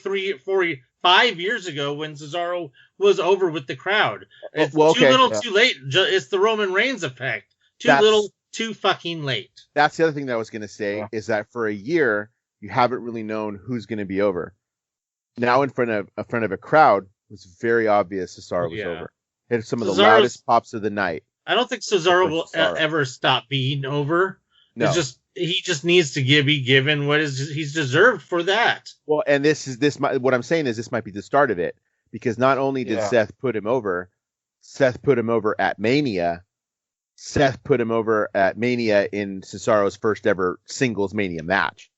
5 years ago when Cesaro was over with the crowd? It's
Well,
too
okay.
little,
Yeah.
too late. It's the Roman Reigns effect. Too
That's-
little, too fucking late.
That's the other thing that I was going to say
Yeah.
is that for a year you haven't really known who's going to be over. Now in front of a crowd, it was very obvious Cesaro was
Yeah.
over. Hit some of the
Cesaro's-
loudest pops of the night.
I don't think Cesaro will
Cesaro.
ever stop being over.
No.
It's just he just needs to be given what he's deserved for that.
Well, and what I'm saying is this might be the start of it, because not only did
Yeah.
Seth put him over at Mania. Seth put him over at Mania in Cesaro's first ever singles Mania match.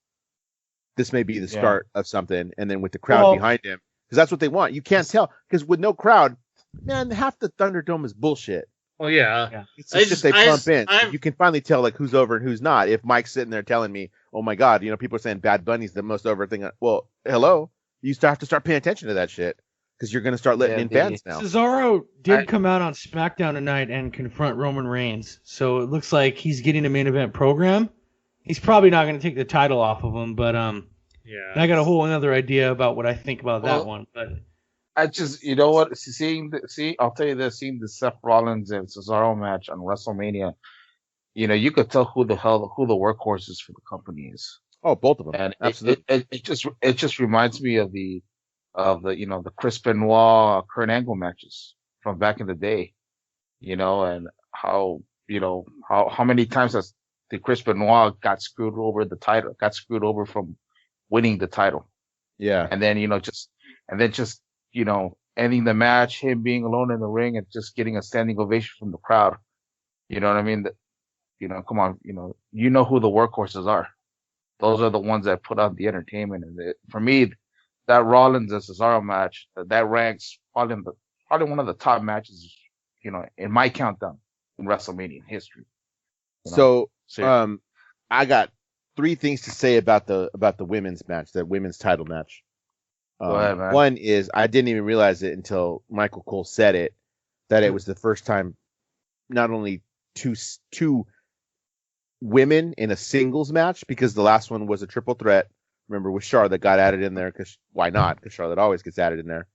This may be the start of something, and then with the crowd behind him, because that's what they want. You can't tell, because with no crowd, man, half the Thunderdome is bullshit.
Well, yeah.
It's just they pump in. You can finally tell like who's over and who's not. If Mike's sitting there telling me, "Oh my God," people are saying Bad Bunny's the most over thing. Well, hello, you have to start paying attention to that shit, because you're going to start letting in fans now.
Cesaro did come out on SmackDown tonight and confront Roman Reigns, so it looks like he's getting a main event program. He's probably not going to take the title off of him, but
Yeah.
I got a whole other idea about what I think about that one. But
I just, you know what? I'll tell you this: seeing the Seth Rollins and Cesaro match on WrestleMania, you could tell who the workhorses for the company is.
Oh, both of them.
And
absolutely.
it just reminds me of the the Chris Benoit, Kurt Angle matches from back in the day, and how many times has the Chris Benoit got screwed over from winning the title.
Yeah.
And then, ending the match, him being alone in the ring and just getting a standing ovation from the crowd. You know what I mean? Come on, who the workhorses are. Those are the ones that put on the entertainment. And for me, that Rollins and Cesaro match, that ranks probably one of the top matches, in my countdown in WrestleMania history.
So, I got 3 things to say about the women's match, the women's title match.
Go ahead, man.
One is I didn't even realize it until Michael Cole said it, that it was the first time not only two women in a singles match, because the last one was a triple threat. Remember, with Charlotte got added in there, because why not? Because Charlotte always gets added in there.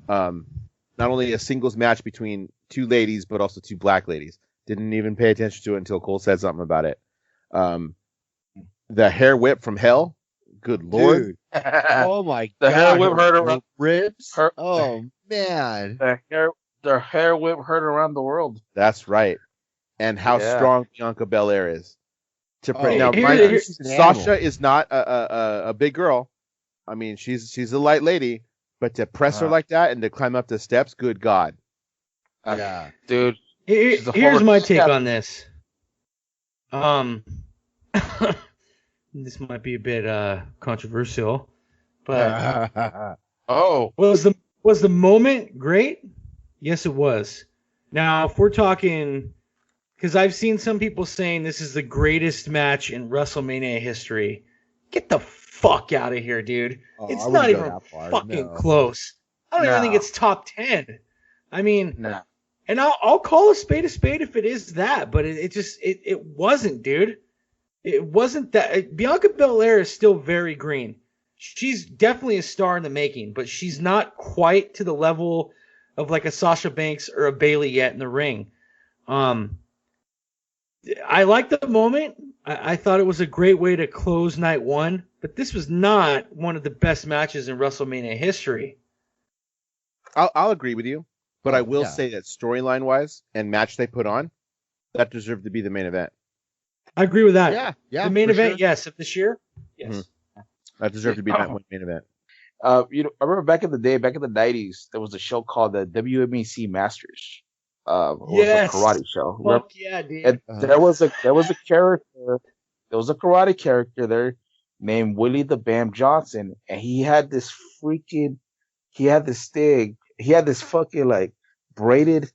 Not only a singles match between 2 ladies, but also 2 black ladies. Didn't even pay attention to it until Cole said something about it. The hair whip from hell. Good Lord.
Dude. Oh my
The
God.
hair whip hurt around
ribs. Oh man.
their hair whip heard around the world.
That's right. And how
Yeah.
strong Bianca Belair is.
Oh,
Now,
here-
mind you,
she's an
Sasha is not a big girl. I mean, she's a light lady, but to press her like that and to climb up the steps, good God.
Yeah.
Dude.
here's
a former
my take
chef.
on this. This might be a bit controversial, but
Oh.
was the moment great? Yes, it was. Now, if we're talking, because I've seen some people saying this is the greatest match in WrestleMania history. Get the fuck out of here, dude.
Oh,
It's
I
not
wouldn't go
even
that far,
fucking
no.
close. I don't even think
No.
it's top 10. I mean,
Nah.
and I'll call a spade if it is that, but it wasn't, dude. It wasn't that. Bianca Belair is still very green. She's definitely a star in the making, but she's not quite to the level of like a Sasha Banks or a Bayley yet in the ring. I liked the moment. I thought it was a great way to close night 1, but this was not one of the best matches in WrestleMania history.
I'll agree with you, but I will
Yeah.
say that storyline wise and match they put on, that deserved to be the main event.
I agree with that.
Yeah.
The main
for
event,
sure.
yes. Of this year, yes.
Mhm. That deserved to be that one main event.
I remember back in the 90s, there was a show called the WMEC Masters. It
Yes.
was a karate show.
Fuck yeah, dude.
And there was a karate character there named Willie the Bam Johnson, and he had this fucking like braided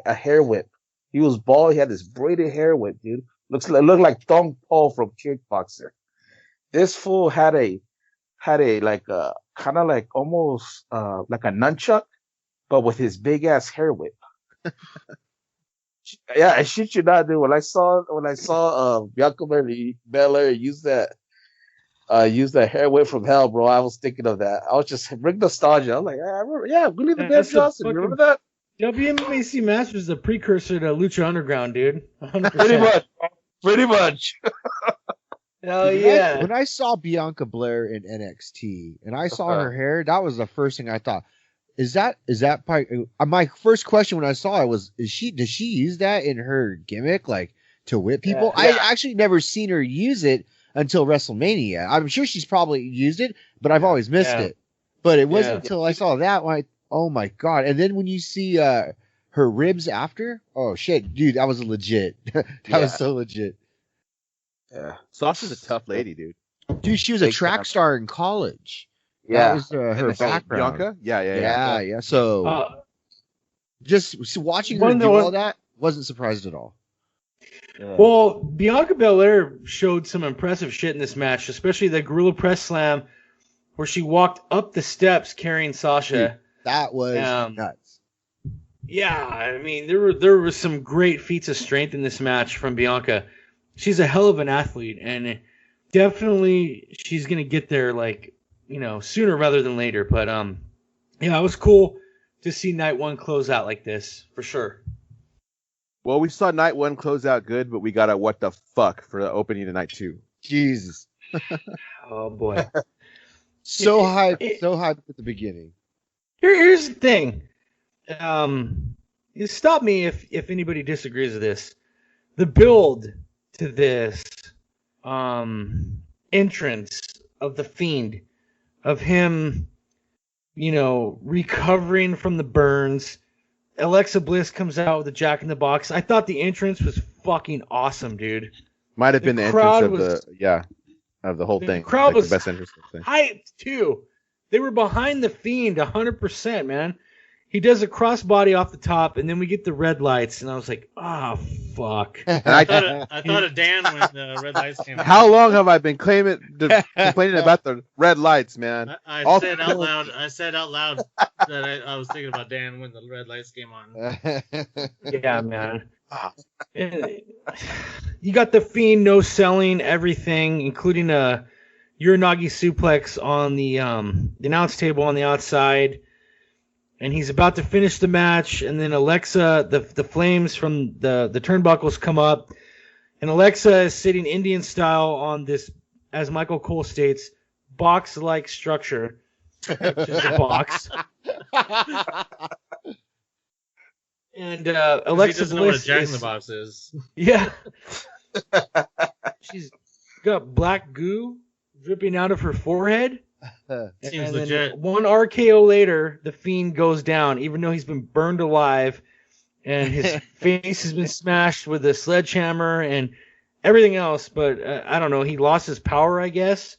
a hair whip. He was bald. He had this braided hair whip, dude. Looked like Thong Paul from Kickboxer. This fool had a like a kind of like almost like a nunchuck, but with his big ass hair whip. Yeah, I shit you not, dude. When I saw Bianca Belair use that hair whip from hell, bro, I was thinking of that. I was just bring nostalgia. I'm like, Willie the Man Johnson. You remember that?
WMAC match was the precursor to Lucha Underground, dude. 100%.
Pretty much.
Hell yeah.
When I saw Bianca Belair in NXT and I saw her hair, that was the first thing I thought. Is that my first question when I saw it was, does she use that in her gimmick, like to whip people?
Yeah.
I actually never seen her use it until WrestleMania. I'm sure she's probably used it, but I've always missed it. But it wasn't until I saw that one, oh my God. And then when you see her ribs after, oh shit, dude, that was legit. That was so legit.
Yeah.
Sasha's a tough lady, dude.
Dude, she was a track star in college.
Yeah.
That was her background.
Bianca? Yeah.
So just watching her do all that, wasn't surprised at all.
Yeah.
Well, Bianca Belair showed some impressive shit in this match, especially the Gorilla Press Slam, where she walked up the steps carrying Sasha.
Dude, that was nuts.
Yeah, I mean, there were some great feats of strength in this match from Bianca. She's a hell of an athlete, and definitely she's gonna get there, like, sooner rather than later. But it was cool to see night one close out like this, for sure.
Well, we saw night one close out good, but we got a what the fuck for the opening of night two.
Jesus.
Oh boy.
So hyped at the beginning.
Here's the thing. Stop me if anybody disagrees with this. The build to this entrance of the Fiend, of him, recovering from the burns. Alexa Bliss comes out with a Jack in the Box. I thought the entrance was fucking awesome, dude.
Might have been the entrance of the whole thing.
The crowd was
the best entrance thing.
Hyped too. They were behind the Fiend 100%, man. He does a crossbody off the top, and then we get the red lights, and I was like, fuck.
I thought of Dan when the red lights came out.
How long have I been complaining about the red lights, man?
I said out loud that I was thinking about Dan when the red lights came on.
Yeah, man. You got the Fiend no-selling everything, including a Uranagi suplex on the announce table on the outside. And he's about to finish the match, and then Alexa, the flames from the turnbuckles come up, and Alexa is sitting Indian style on this, as Michael Cole states, box-like structure, which is a box. And Alexa
doesn't
Bliss
know what a Jack in the Box is.
Yeah. She's got black goo dripping out of her forehead.
Seems
and
legit.
Then one RKO later, the Fiend goes down, even though he's been burned alive, and his face has been smashed with a sledgehammer and everything else. But I don't know, he lost his power, I guess.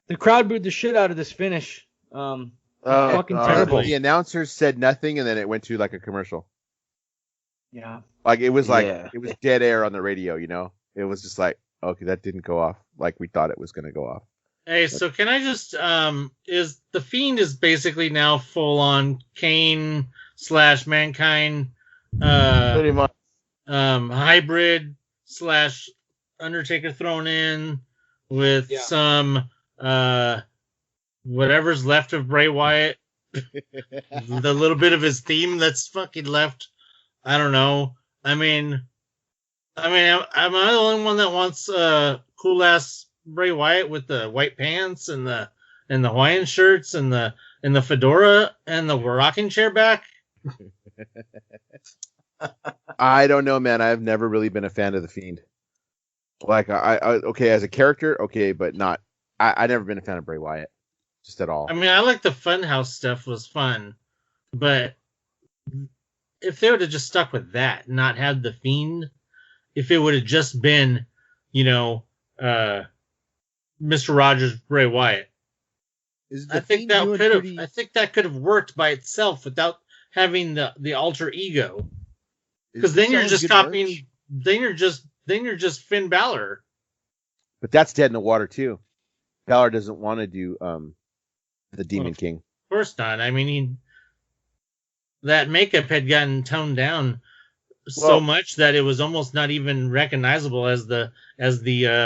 The crowd booed the shit out of this finish. Fucking terrible.
The announcers said nothing, and then it went to like a commercial.
Yeah.
Like it was it was dead air on the radio. It was just like, okay, that didn't go off like we thought it was going to go off.
Hey, so can I just is the Fiend is basically now full on Kane / Mankind
Pretty much.
hybrid / Undertaker thrown in with some whatever's left of Bray Wyatt, the little bit of his theme that's fucking left. I don't know. I mean, am I the only one that wants cool ass Bray Wyatt with the white pants and the Hawaiian shirts and the fedora and the rocking chair back?
I don't know, man. I've never really been a fan of the Fiend. Like, I okay as a character, okay, but not. I never been a fan of Bray Wyatt, just at all.
I mean, I like the Funhouse stuff was fun, but if they would have just stuck with that, not had the Fiend, if it would have just been, Mr. Rogers, Bray Wyatt. I think that could have worked by itself without having the alter ego. Because then you're just copying. Then you're just Finn Balor.
But that's dead in the water too. Balor doesn't want to do the Demon King.
Of course not. I mean, that makeup had gotten toned down so much that it was almost not even recognizable as the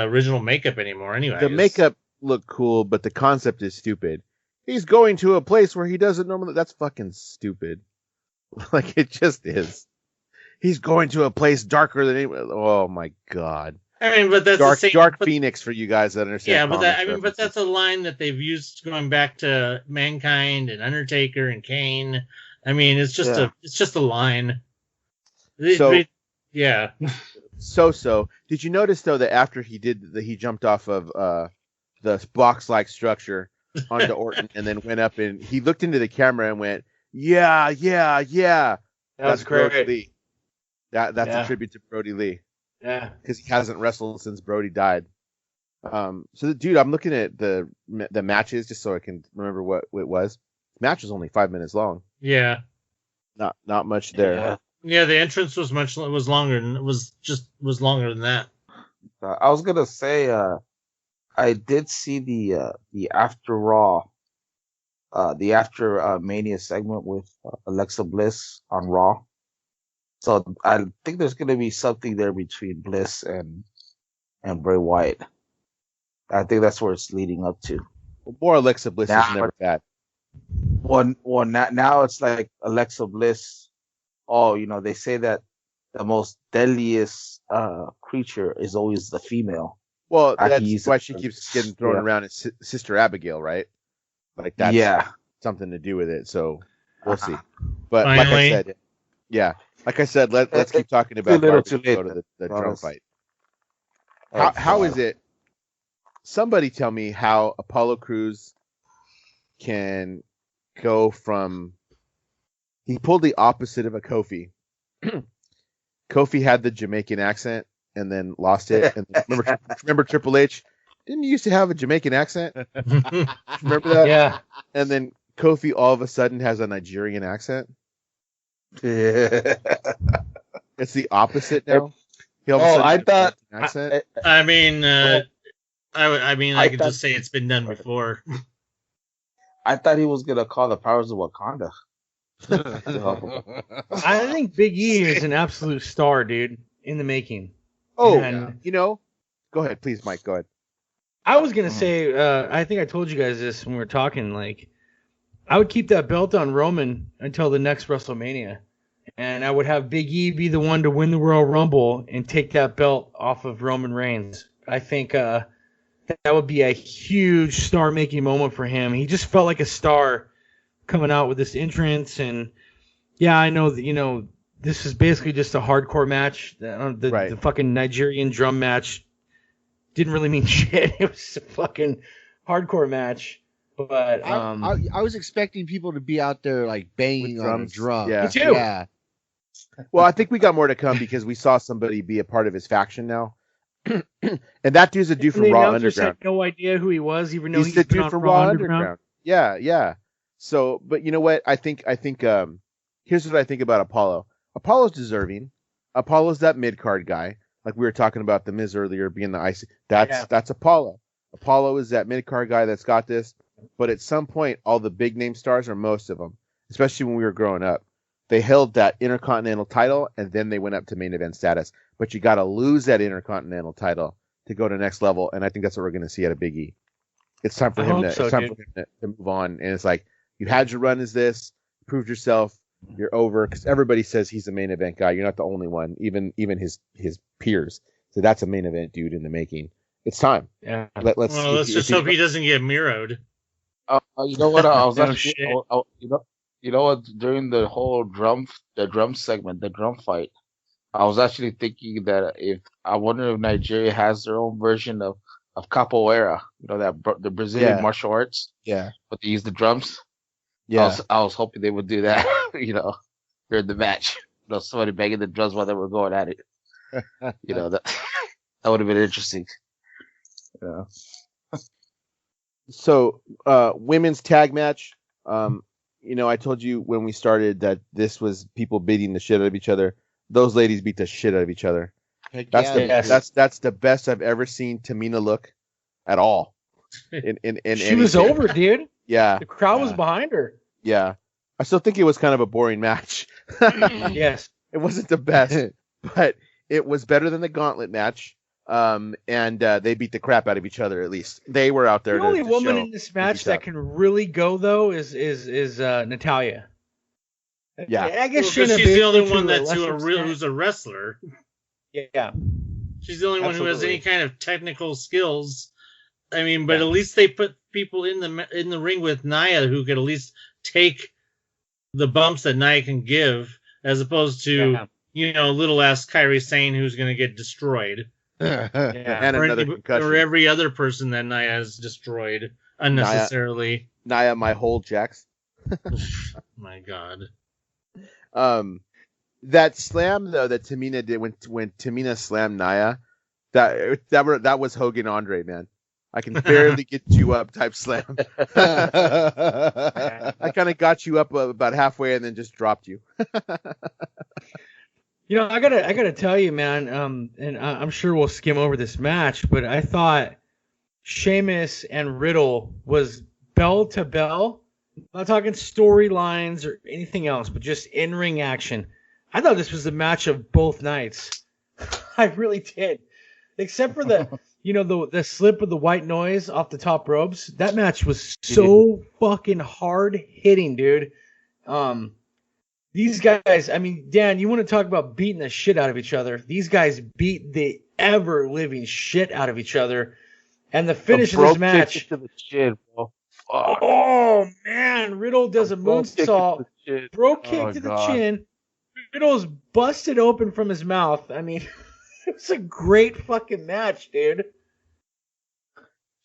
original makeup anymore. Anyway,
the makeup looked cool, but the concept is stupid. He's going to a place where he doesn't normally. That's fucking stupid. Like, it just is. He's going to a place darker than anyone. Oh my god.
I mean, but that's
Dark Phoenix for you guys that understand.
Yeah, but that's a line that they've used going back to Mankind and Undertaker and Kane. I mean, it's just a line. Yeah.
So. Did you notice though that after he jumped off of the box-like structure onto Orton and then went up and he looked into the camera and went, yeah.
That's great.
Brody Lee. That's a tribute to Brody Lee.
Yeah,
because he hasn't wrestled since Brody died. So, dude, I'm looking at the matches just so I can remember what it was. The match was only 5 minutes long.
Yeah,
not much there.
Yeah, the entrance was longer and was longer than that.
I was gonna say, I did see the after Raw, the after Mania segment with Alexa Bliss on Raw. So I think there's going to be something there between Bliss and Bray Wyatt. I think that's where it's leading up to.
Well, more Alexa Bliss is never bad.
Well, now it's like Alexa Bliss. Oh, they say that the most deadliest creature is always the female.
Well, that's why she keeps getting thrown around as Sister Abigail, right? Like that's something to do with it. So we'll see. But
finally.
like I said, let's keep talking about go to the drum fight. How is it? Somebody tell me how Apollo Crews can go from. He pulled the opposite of a Kofi. Kofi had the Jamaican accent and then lost it. And remember Triple H? Didn't he used to have a Jamaican accent? Remember that?
Yeah.
And then Kofi all of a sudden has a Nigerian accent.
Yeah.
It's the opposite now.
I thought.
Accent.
I mean, I could just say it's been done before.
I thought he was gonna call the powers of Wakanda.
I think Big E is an absolute star, dude, in the making.
Oh, go ahead, please, Mike. Go ahead.
I was gonna say, I think I told you guys this when we were talking. Like, I would keep that belt on Roman until the next WrestleMania, and I would have Big E be the one to win the Royal Rumble and take that belt off of Roman Reigns. I think that would be a huge star-making moment for him. He just felt like a star coming out with this entrance, and I know that this is basically just a hardcore match. The fucking Nigerian drum match didn't really mean shit. It was a fucking hardcore match. But
I was expecting people to be out there like banging on a drum.
Yeah.
Me too.
Yeah.
Well, I think we got more to come because we saw somebody be a part of his faction now. And that dude's a dude from Raw Underground.
Had no idea who he was, even though
he's the dude from Raw Underground. Yeah. So, but you know what? I think here's what I think about Apollo. Apollo's deserving. Apollo's that mid-card guy. Like we were talking about the Miz earlier being the IC. That's Apollo. Apollo is that mid-card guy that's got this. But at some point, all the big name stars, or most of them, especially when we were growing up, they held that Intercontinental title and then they went up to main event status. But you got to lose that Intercontinental title to go to next level. And I think that's what we're going to see out of Big E. It's time for him to move on. And it's like, you had your run as this, proved yourself, you're over. Because everybody says he's a main event guy. You're not the only one, even his peers. So that's a main event dude in the making. It's time.
Yeah.
Let's just hope he doesn't get mirrored.
You know what? I was actually, you know what? During the whole drum segment, the drum fight, I was actually thinking that I wonder if Nigeria has their own version of capoeira. The Brazilian martial arts.
Yeah.
But they use the drums.
Yeah.
I was hoping they would do that. During the match. Somebody banging the drums while they were going at it. That would have been interesting. Yeah.
So, women's tag match. I told you when we started that this was people beating the shit out of each other. Those ladies beat the shit out of each other. That's the best I've ever seen Tamina look at all.
She was over, dude.
Yeah.
The crowd was behind her.
Yeah. I still think it was kind of a boring match.
Yes.
It wasn't the best, but it was better than the gauntlet match. And they beat the crap out of each other. At least they were out there.
The only
to
woman
show
in this match that can really go though is Natalia.
Yeah.
I guess
Well, 'cause
Shayna
she's the only
Baszler
one
to a
that's
lesser extent.
who's a wrestler.
Yeah.
She's the only one who has
Absolutely.
any kind of technical skills. I mean, but
Yeah.
at least they put people in the ring with Nia who could at least take the bumps that Nia can give, as opposed to little ass Kairi Sane who's going to get destroyed,
And
or,
another concussion.
or every other person that Nia has destroyed unnecessarily.
Nia, my whole Jax.
My God.
That slam though that Tamina did when Tamina slammed Nia, that was Hogan Andre, man. I can barely get you up type slam. I kind of got you up about halfway and then just dropped you.
I gotta tell you, man. And I'm sure we'll skim over this match, but I thought Sheamus and Riddle was bell to bell. I'm not talking storylines or anything else, but just in-ring action. I thought this was the match of both nights. I really did. Except for the slip of the white noise off the top ropes. That match was so fucking hard hitting, dude. These guys, I mean, Dan, you want to talk about beating the shit out of each other. These guys beat the ever living shit out of each other. And the finish of this match.
To the chin, bro. Fuck.
Oh man, Riddle does a moonsault, bro kick to the chin. Riddle's busted open from his mouth. I mean, it's a great fucking match, dude.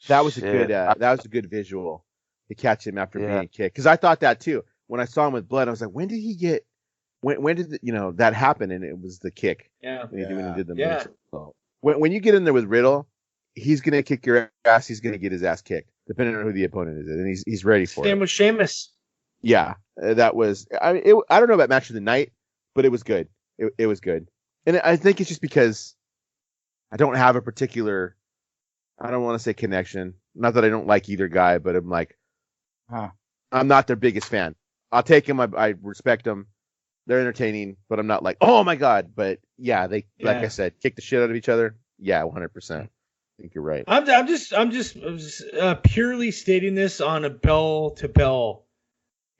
That was a good visual to catch him after being kicked. Because I thought that too when I saw him with blood. I was like, when did he get? When did that happen? And it was the kick.
Yeah.
When he did the moonsault. So when you get in there with Riddle, he's gonna kick your ass. He's gonna get his ass kicked, depending on who the opponent is, and he's ready for it.
Same with Sheamus.
Yeah, that was. I mean, I don't know about match of the night, but it was good. It was good, and I think it's just because I don't have a particular. I don't want to say connection. Not that I don't like either guy, but I'm like, I'm not their biggest fan. I'll take them. I respect them. They're entertaining, but I'm not like, oh my god. But yeah, like I said, kick the shit out of each other. Yeah, 100%. I think you're right.
I'm just purely stating this on a bell to bell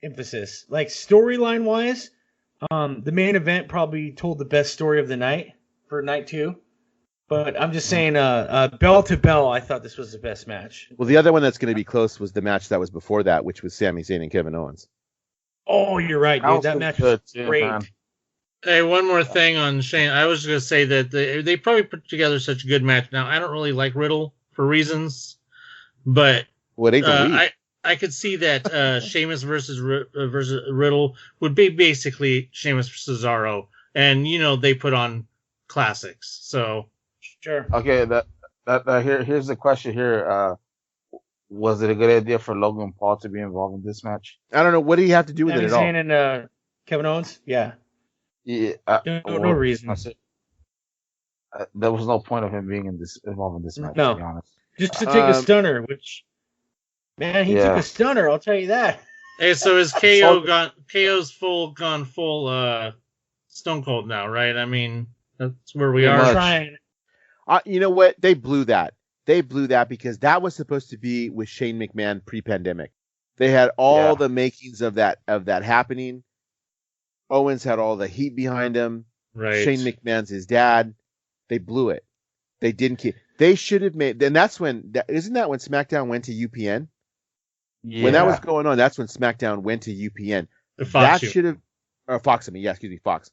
emphasis. Like storyline wise, the main event probably told the best story of the night for night 2. But I'm just saying, bell to bell, I thought this was the best match.
Well, the other one that's going to be close was the match that was before that, which was Sami Zayn and Kevin Owens.
Oh, you're right, dude. That match was great. Man.
Hey, one more thing on Shane. I was going to say that they probably put together such a good match. Now, I don't really like Riddle for reasons, but I could see that Sheamus versus Riddle would be basically Sheamus versus Cesaro, and they put on classics. So
sure.
Okay, here's the question here. Was it a good idea for Logan Paul to be involved in this match?
I don't know. What do you have to do with it at all?
Sami Zayn and Kevin Owens? Yeah.
Yeah.
No reason.
There was no point of him being involved in this match, to be honest.
Just to take a stunner, which, man, he took a stunner, I'll tell you that.
Hey, so is KO's gone full Stone Cold now, right? I mean, that's where we are.
Trying.
You know what? They blew that. They blew that because that was supposed to be with Shane McMahon pre-pandemic. They had all the makings of that happening. Owens had all the heat behind him.
Right.
Shane McMahon's his dad. They blew it. They didn't keep. They should have made. Then that's when. Isn't that when SmackDown went to UPN? Yeah. When that was going on, that's when SmackDown went to UPN. That should have. Or Fox. I mean, excuse me, Fox.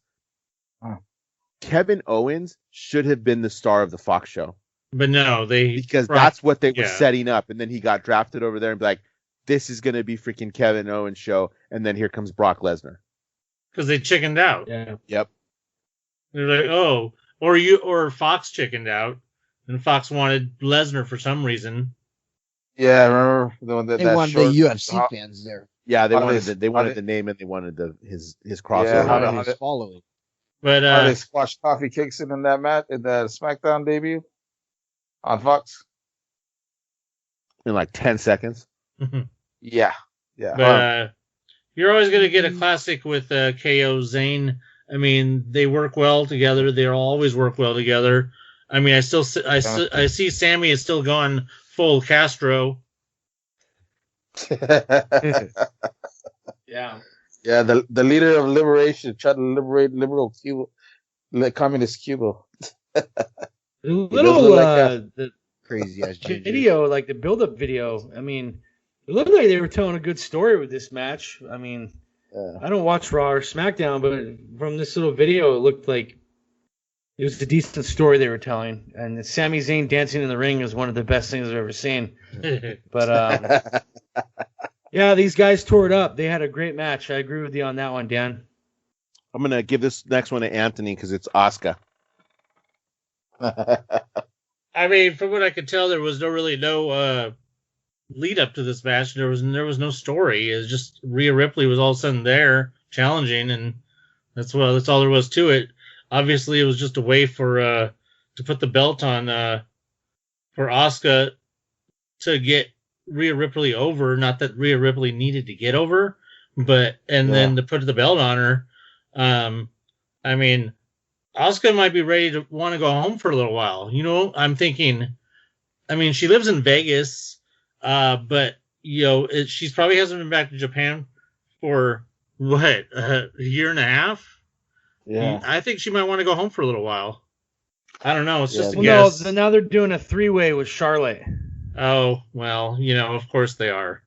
Kevin Owens should have been the star of the Fox show.
But no,
because that's what they were setting up, and then he got drafted over there and be like, "This is going to be freaking Kevin Owens show," and then here comes Brock Lesnar.
Because they chickened out.
Yeah.
Yep.
They're like, oh, or Fox chickened out, and Fox wanted Lesnar for some reason.
Yeah, I remember the one
they wanted the UFC fans there.
Yeah, they wanted the name and they wanted his crossover.
His following.
But
how they squashed Coffee Kingston in that match in the SmackDown debut on Fox
in like 10 seconds.
Yeah.
But You're always going to get a classic with KO Zayn. I mean, they work well together. They always work well together. I mean, I see Sammy is still going full Castro.
Yeah.
Yeah, the leader of liberation tried to liberate liberal Cuba, communist Cuba.
The
Crazy ass
video, like the build-up video. I mean, it looked like they were telling a good story with this match. I mean, I don't watch Raw or SmackDown, but from this little video, it looked like it was a decent story they were telling. And Sami Zayn dancing in the ring is one of the best things I've ever seen. But yeah, these guys tore it up. They had a great match. I agree with you on that one, Dan.
I'm gonna give this next one to Anthony because it's Asuka.
I mean, from what I could tell, there was no lead up to this match. There was no story. It was just Rhea Ripley was all of a sudden there challenging, and that's all there was to it. Obviously, it was just a way for to put the belt on for Asuka to get Rhea Ripley over. Not that Rhea Ripley needed to get over, but then to put the belt on her. I mean, Asuka might be ready to want to go home for a little while. You know, I'm thinking. I mean, she lives in Vegas, but she probably hasn't been back to Japan for what, a year and a half.
Yeah,
I think she might want to go home for a little while. I don't know. It's just a guess.
No, now they're doing a 3-way with Charlotte.
Oh, well, of course they are.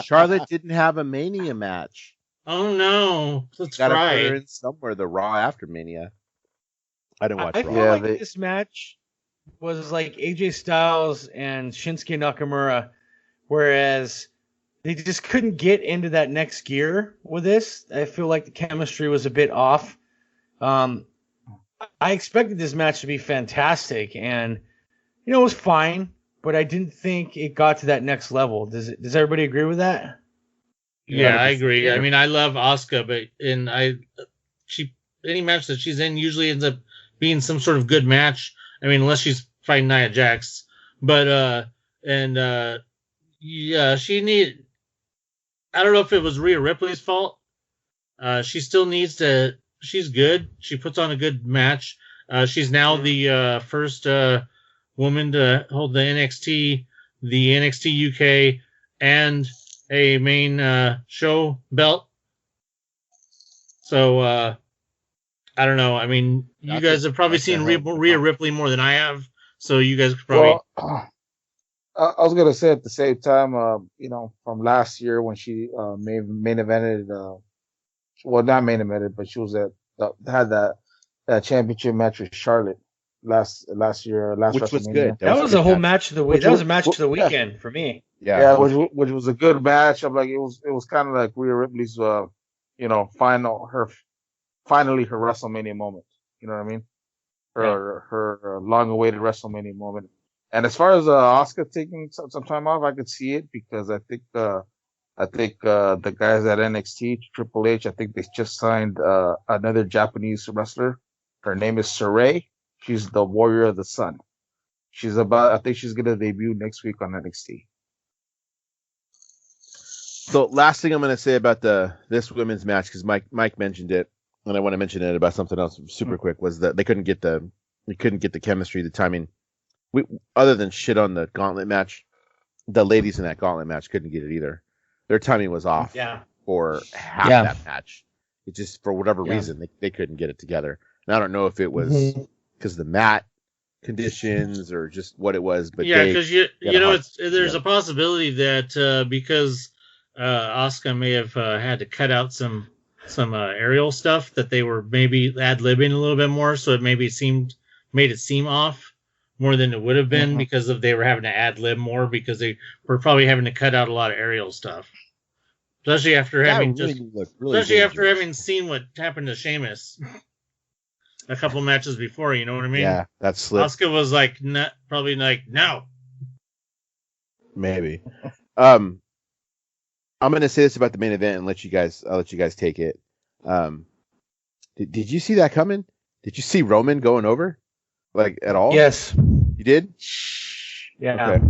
Charlotte didn't have a Mania match.
Oh, no. Let's
Gotta
try.
put her in somewhere, the Raw after Mania. I didn't watch
I
Raw.
feel like this match was like AJ Styles and Shinsuke Nakamura, whereas they just couldn't get into that next gear with this. I feel like the chemistry was a bit off. I expected this match to be fantastic, and it was fine, but I didn't think it got to that next level. Does everybody agree with that?
Yeah, I agree. I mean, I love Asuka, but any match that she's in usually ends up being some sort of good match. I mean, unless she's fighting Nia Jax, but she needed. I don't know if it was Rhea Ripley's fault. She still needs to. She's good. She puts on a good match. She's now the first woman to hold the NXT UK, and a main show belt. So I don't know. I mean, you guys have probably seen Rhea Ripley more than I have, so you guys could probably.
Well, I was gonna say at the same time, from last year when she main evented, well, not main evented, but she was had that championship match with Charlotte last year,
which
WrestleMania.
was good.
That was a whole match of the week. That was a match of the weekend for me.
Yeah, which was a good match. I'm like, it was kind of like Rhea Ripley's, finally her WrestleMania moment. You know what I mean? Her long-awaited WrestleMania moment. And as far as Asuka taking some time off, I could see it because I think the guys at NXT, Triple H, I think they just signed another Japanese wrestler. Her name is Saray. She's the Warrior of the Sun. I think she's gonna debut next week on NXT.
So last thing I'm going to say about this women's match, because Mike mentioned it, and I want to mention it about something else super quick, was that they couldn't get the chemistry, the timing. Other than shit on the gauntlet match, the ladies in that gauntlet match couldn't get it either. Their timing was off for half that match. It just, for whatever reason, they couldn't get it together. And I don't know if it was because of the mat conditions or just what it was. But
because there's a possibility that because Asuka may have had to cut out some aerial stuff that they were maybe ad-libbing a little bit more, so it made it seem off more than it would have been because they were having to ad-lib more because they were probably having to cut out a lot of aerial stuff, especially after having seen what happened to Sheamus a couple matches before. You know what I mean?
Yeah, that slip.
Asuka was probably like no.
Maybe. I'm going to say this about the main event and I'll let you guys take it. Did you see that coming? Did you see Roman going over? Like, at all?
Yes.
You did?
Yeah.
Okay.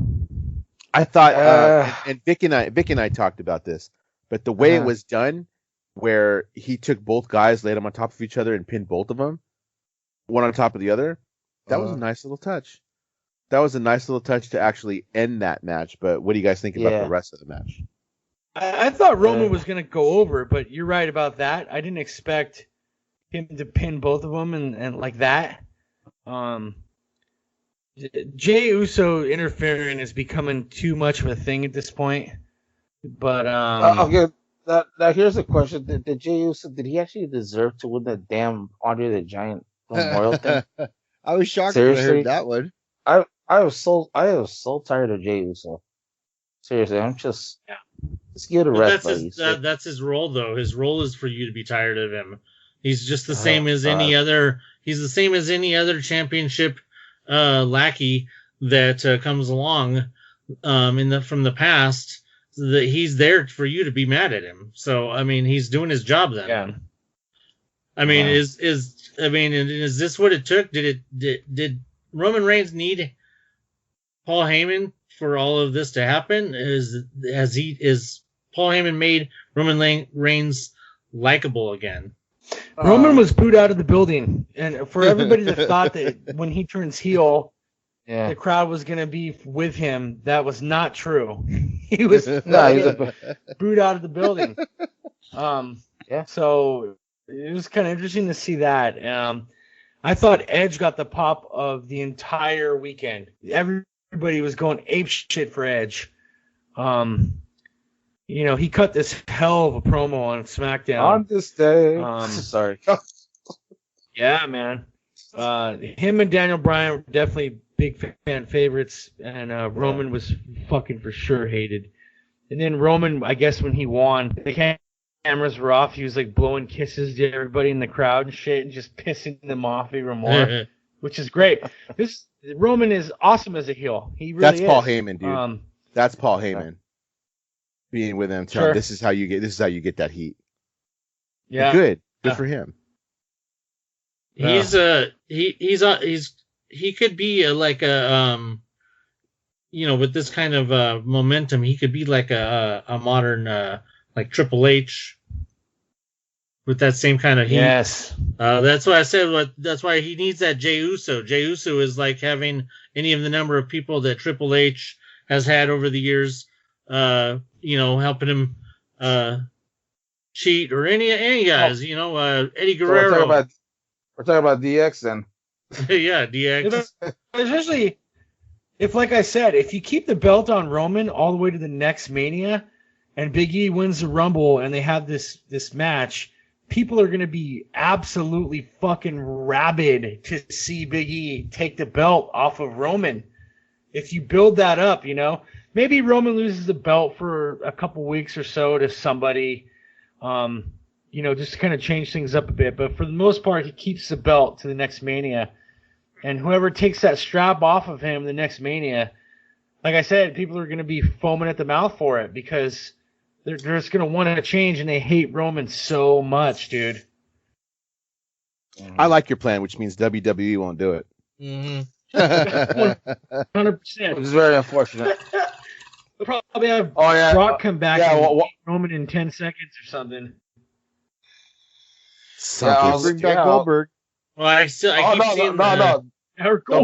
I thought, and Vic and I talked about this, but the way it was done, where he took both guys, laid them on top of each other, and pinned both of them, one on top of the other, that was a nice little touch. That was a nice little touch to actually end that match. But what do you guys think about the rest of the match?
I thought Roman was going to go over, but you're right about that. I didn't expect him to pin both of them and like that. Jey Uso interfering is becoming too much of a thing at this point. But
okay, now here's a question: Did Jey Uso, did he actually deserve to win the damn Andre the Giant Memorial thing?
I was shocked when I heard that one.
I was so tired of Jey Uso. Seriously, I'm just give it a rest, buddy.
That's his role, though. His role is for you to be tired of him. He's just the same as any other. He's the same as any other championship lackey that comes along from the past. That he's there for you to be mad at him. So I mean, he's doing his job then.
Yeah.
I mean, is this what it took? Did Roman Reigns need Paul Heyman for all of this to happen? Is Paul Heyman made Roman Reigns likable again?
Roman was booed out of the building, and for everybody that thought that when he turns heel, the crowd was going to be with him, that was not true. He was booed out of the building. So it was kind of interesting to see that. I thought Edge got the pop of the entire weekend. Everybody was going ape shit for Edge. He cut this hell of a promo on SmackDown.
On this day.
Sorry. Yeah, man. Him and Daniel Bryan were definitely big fan favorites, and Roman was fucking for sure hated. And then Roman, I guess when he won, the cameras were off. He was like blowing kisses to everybody in the crowd and shit, and just pissing them off even more, which is great. Roman is awesome as a heel. He really is.
That's Paul Heyman, dude. That's Paul Heyman being with him. Sure. This is how you get that heat.
Yeah,
good for him.
He could be with this kind of momentum, he could be like a modern like Triple H with that same kind of heat.
Yes.
That's why I said that's why he needs that Jey Uso. Jey Uso is like having any of the number of people that Triple H has had over the years, helping him cheat, or any guys, Eddie Guerrero.
So we're talking about DX then.
Yeah, DX.
Especially if, like I said, if you keep the belt on Roman all the way to the next Mania, and Big E wins the Rumble, and they have this match, people are going to be absolutely fucking rabid to see Big E take the belt off of Roman. If you build that up, maybe Roman loses the belt for a couple weeks or so to somebody, just to kind of change things up a bit. But for the most part, he keeps the belt to the next Mania. And whoever takes that strap off of him the next Mania, like I said, people are going to be foaming at the mouth for it because they're just going to want to change, and they hate Roman so much, dude.
I like your plan, which means WWE won't do it.
100%.
Which is very unfortunate.
They'll probably have Brock come back and beat Roman in 10 seconds or something.
Bring back Goldberg.
Well, I keep seeing
Don't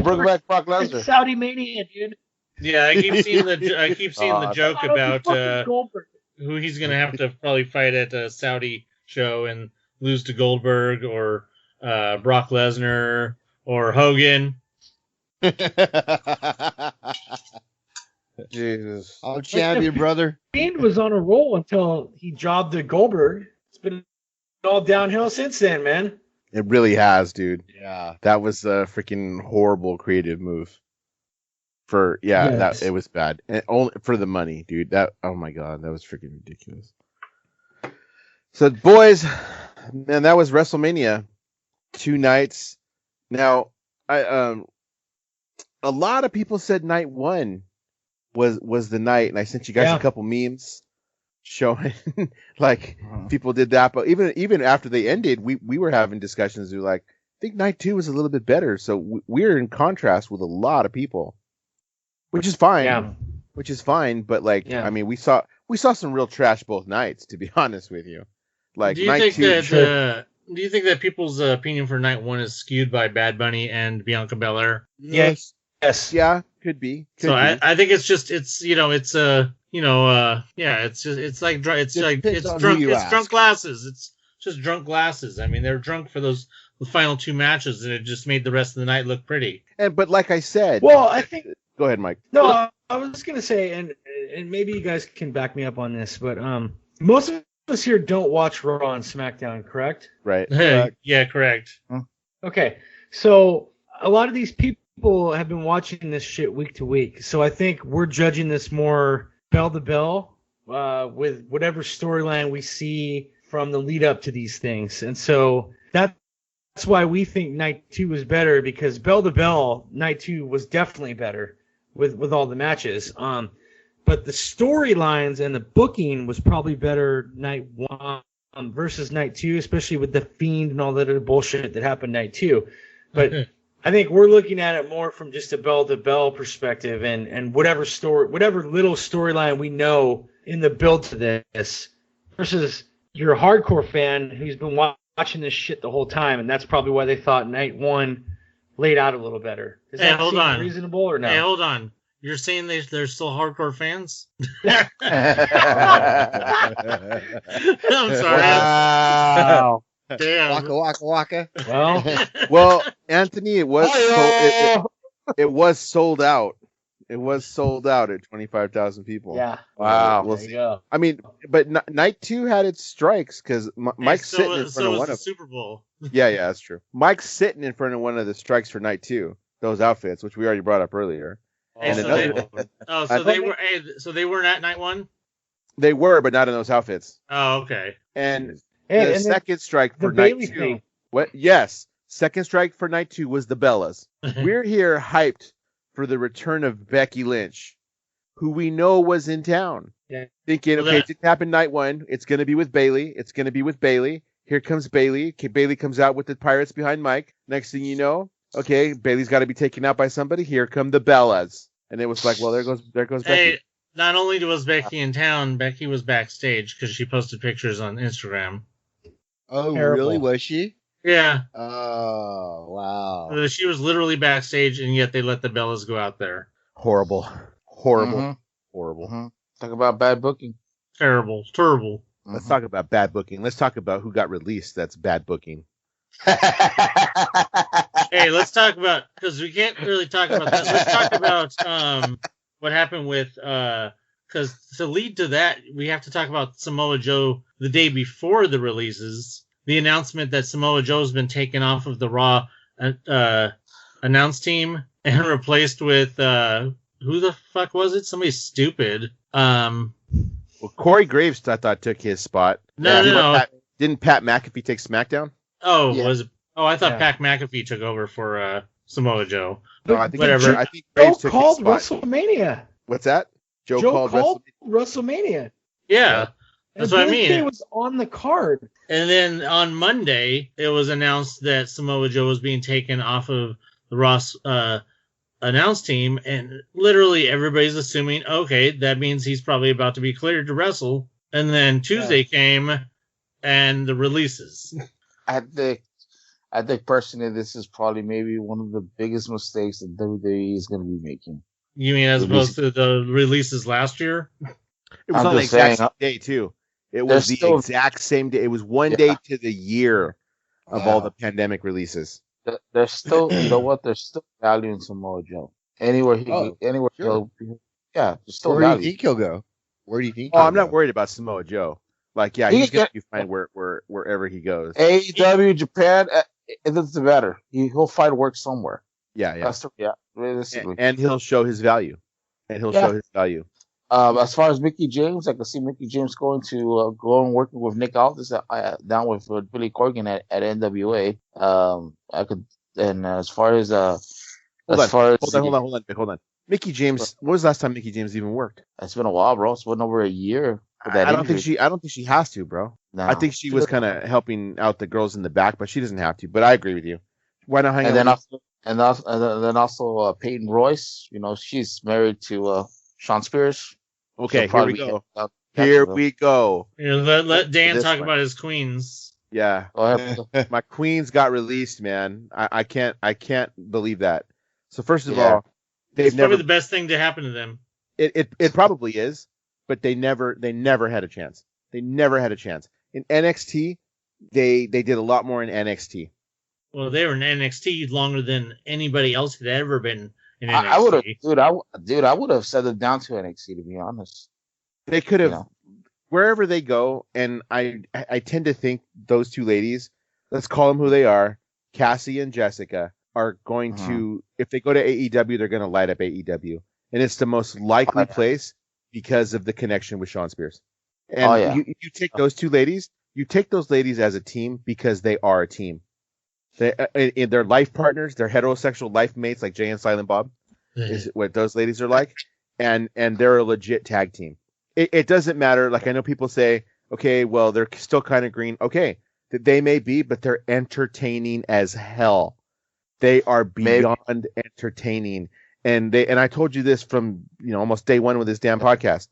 bring back Brock Lesnar.
It's Saudi Mania, dude.
Yeah, I keep seeing the joke about who he's gonna have to probably fight at a Saudi show and lose to Goldberg or Brock Lesnar or Hogan.
Jesus,
I'm champion, brother.
Fiend was on a roll until he jobbed to Goldberg. It's been all downhill since then, man.
It really has, dude.
Yeah.
That was a freaking horrible creative move. It was bad. And only for the money, dude. Oh my god, that was freaking ridiculous. So boys, man, that was WrestleMania. 2 nights. Now, a lot of people said night 1 was the night, and I sent you guys a couple memes showing like people did that, but even after they ended, we were having discussions. We were like, I think night 2 was a little bit better. So we're in contrast with a lot of people, which is fine.
Yeah.
which is fine. But like, I mean, we saw some real trash both nights. To be honest with you, like,
do you think that do you think that people's opinion for night one is skewed by Bad Bunny and Bianca Belair?
Yes.
Yeah, could be.
I think it's just it's it's like drunk glasses. It's just drunk glasses. I mean, they're drunk for the final two matches, and it just made the rest of the night look pretty.
But like I said,
well, I think.
Go ahead, Mike.
No, I was gonna say, and maybe you guys can back me up on this, but most of us here don't watch Raw and SmackDown, correct?
Right.
Yeah, correct.
Okay, so a lot of these people have been watching this shit week to week, so I think we're judging this more bell to bell with whatever storyline we see from the lead up to these things, and so that's why we think night 2 was better, because bell to bell, night 2 was definitely better with all the matches. But the storylines and the booking was probably better night 1 versus night 2, especially with the Fiend and all that other bullshit that happened night 2. But I think we're looking at it more from just a bell to bell perspective, and whatever little storyline we know in the build to this, versus your hardcore fan who's been watching this shit the whole time, and that's probably why they thought night 1 laid out a little better. Does that seem reasonable or no?
Hey, hold on. You're saying they're still hardcore fans?
I'm
sorry.
Wow.
Damn.
Waka.
Well, Anthony, it was sold out. It was sold out at 25,000 people.
Yeah.
Wow.
There you go.
I mean, but night 2 had its strikes because Mike's sitting in front of one of
the Super Bowl.
Yeah, that's true. Mike's sitting in front of one of the strikes for night 2. Those outfits, which we already brought up earlier.
Hey, so they weren't at night 1?
They were, but not in those outfits.
Oh, okay.
And the second strike for night 2.
Thing.
What? Yes, second strike for night 2 was the Bellas. We're here hyped for the return of Becky Lynch, who we know was in town.
Yeah.
Thinking, okay, it didn't happen night 1. It's going to be with Bayley. Here comes Bayley. Okay, Bayley comes out with the Pirates behind Mike. Next thing you know, okay, Bayley's got to be taken out by somebody. Here come the Bellas. And it was like, well, there goes Becky.
Hey, not only was Becky in town, Becky was backstage because she posted pictures on Instagram.
Oh, really? Was she?
Yeah.
Oh, wow.
She was literally backstage, and yet they let the Bellas go out there.
Horrible.
Mm-hmm. Talk about bad booking.
Terrible.
Let's talk about bad booking. Let's talk about who got released. That's bad booking.
Hey, let's talk about, because we can't really talk about that. Let's talk about what happened with, because to lead to that, we have to talk about Samoa Joe the day before the releases. The announcement that Samoa Joe's been taken off of the Raw announce team and replaced with, who the fuck was it? Somebody stupid.
Well, Corey Graves, I thought, took his spot.
No.
Didn't Pat McAfee take SmackDown?
Oh, yeah. I thought Pat McAfee took over for Samoa Joe.
No, I think
whatever.
I think Graves
Joe
took
called
his spot.
WrestleMania.
What's that? Joe called
WrestleMania.
Yeah. That's what I mean.
It was on the card.
And then on Monday, it was announced that Samoa Joe was being taken off of the Ross announce team, and literally everybody's assuming, okay, that means he's probably about to be cleared to wrestle. And then Tuesday came, and the releases.
I think personally, this is probably maybe one of the biggest mistakes that WWE is going to be making.
You mean as opposed to the releases last year?
It was on the exact same day too. It was the exact same day. It was one day to the year of all the pandemic releases.
There's still, you know what? There's still value in Samoa Joe. Anywhere he go, there's still value.
Where do you think he'll go?
I'm not worried about Samoa Joe. Like, he's gonna be fine wherever he goes.
AEW, Japan, it doesn't matter. He'll find work somewhere. Realistically.
And he'll show his value.
As far as Mickey James, I can see Mickey James going to go and working with Nick Aldis down with Billy Corgan at NWA. I could, and as far as hold
on. Mickey James. When was the last time Mickey James even worked?
It's been a while, bro. It's been over a year.
I don't think she has to, bro. No. I think she was kind of helping out the girls in the back, but she doesn't have to. But I agree with you. Why not hang out?
And then also Peyton Royce. You know, she's married to Sean Spears.
Okay,
She'll
here we
probably
go.
be
Here we go.
Let Dan
This
talk
one.
about his queens.
Yeah,
Go ahead.
my queens got released, man. I can't believe that. So first of
Yeah.
all, they've
It's probably
never.
the best thing to happen to them.
It probably is, but they never had a chance. They never had a chance in NXT. They did a lot more in NXT.
Well, they were in NXT longer than anybody else had ever been in NXT.
I would have, I would have set them down to NXT, to be honest.
They could have,
You know.
wherever they go, and I tend to think those two ladies, let's call them who they are, Cassie and Jessica, are going to, if they go to AEW, they're going to light up AEW. And it's the most likely place because of the connection with Sean Spears. And you take those two ladies, you take those ladies as a team because they are a team. They're life partners, they're heterosexual life mates like Jay and Silent Bob, is what those ladies are like. And they're a legit tag team. It doesn't matter. Like, I know people say, okay, well, they're still kind of green. Okay, they may be, but they're entertaining as hell. They are beyond entertaining. And I told you this from, almost day one with this damn podcast.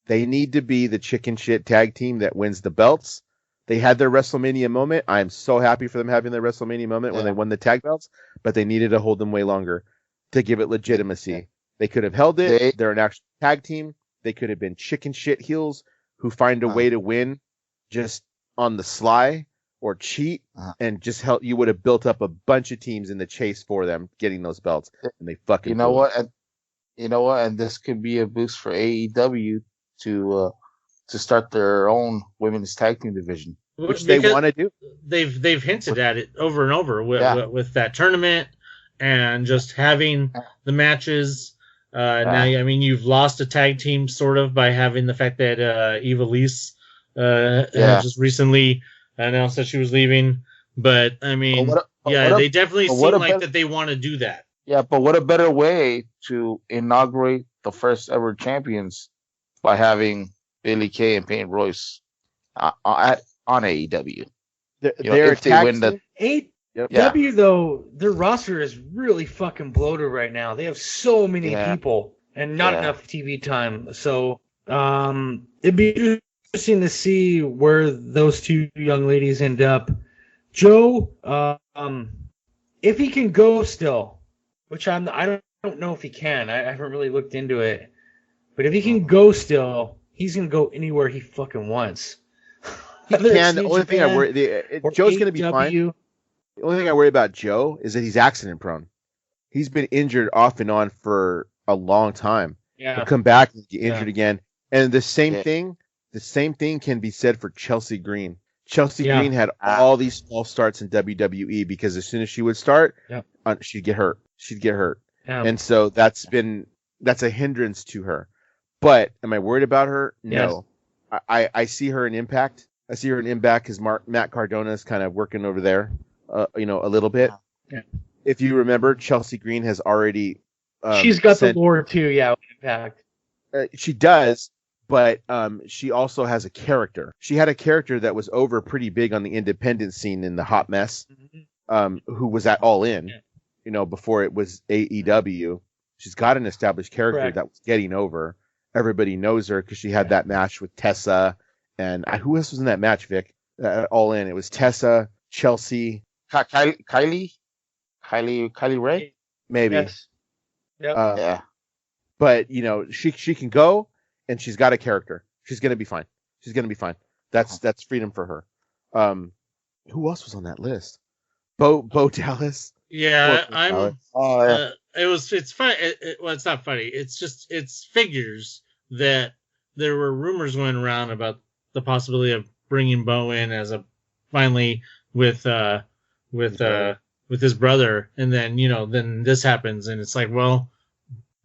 They need to be the chicken shit tag team that wins the belts. They had their WrestleMania moment. I'm so happy for them having their WrestleMania moment when they won the tag belts, but they needed to hold them way longer to give it legitimacy. Yeah. They could have held it. They're an actual tag team. They could have been chicken shit heels who find a way to win just on the sly or cheat and just help. You would have built up a bunch of teams in the chase for them getting those belts, and they fucking.
You know what? And this could be a boost for AEW to start their own women's tag team division,
which they want to do.
They've hinted at it over and over with that tournament and just having the matches. Now, I mean, you've lost a tag team sort of by having the fact that Eva Lise just recently announced that she was leaving. But I mean, they definitely seem like that they want to do that.
Yeah, but what a better way to inaugurate the first ever champions by having Billie Kay and Peyton Royce on AEW.
If they win the AEW, though, their roster is really fucking bloated right now. They have so many people and not enough TV time. So it'd be interesting to see where those two young ladies end up. Joe, if he can go still, which I don't know if he can. I haven't really looked into it. But if he can go still, he's going to go anywhere he fucking wants.
He can. The only thing I worry, Joe's going to be fine. The only thing I worry about Joe is that he's accident prone. He's been injured off and on for a long time. Yeah. He'll come back and get injured again. And the same thing can be said for Chelsea Green. Chelsea Green had all these false starts in WWE because as soon as she would start, she'd get hurt. Yeah. And so that's a hindrance to her. But am I worried about her? No. Yes. I see her in Impact. I see her in Impact because Matt Cardona is kind of working over there, a little bit. Yeah. If you remember, Chelsea Green has already.
She's got the lore too, Impact.
She does, but she also has a character. She had a character that was over pretty big on the independent scene in the Hot Mess, who was at All In, before it was AEW. She's got an established character that was getting over. Everybody knows her because she had that match with Tessa. And who else was in that match, Vic? All In. It was Tessa, Chelsea.
Kylie Ray?
Maybe.
Yes. Yep.
But, she can go, and she's got a character. She's going to be fine. That's freedom for her. Who else was on that list? Bo Dallas.
Yeah, it's funny. Well, it's not funny. It's figures that there were rumors going around about the possibility of bringing Bo in as finally with his brother, and then then this happens, and it's like, well,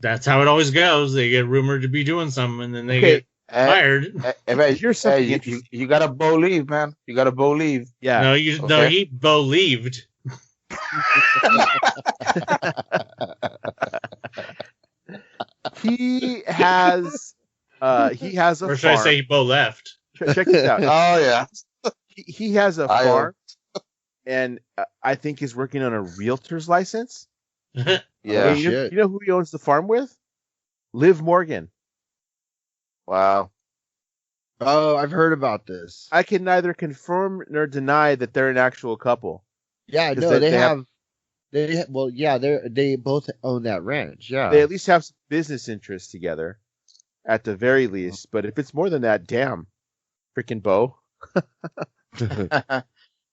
that's how it always goes. They get rumored to be doing something, and then they get fired.
You gotta believe, man. You gotta believe.
Yeah.
No, he believed.
He has a
or should
farm.
I say Bo left?
Check this out.
Oh yeah.
He has a farm, and I think he's working on a realtor's license.
Yeah.
You know who he owns the farm with? Liv Morgan.
Wow.
Oh, I've heard about this.
I can neither confirm nor deny that they're an actual couple.
Yeah, no, they both own that ranch. Yeah,
They at least have some business interests together, at the very least. But if it's more than that, damn, freaking Bo.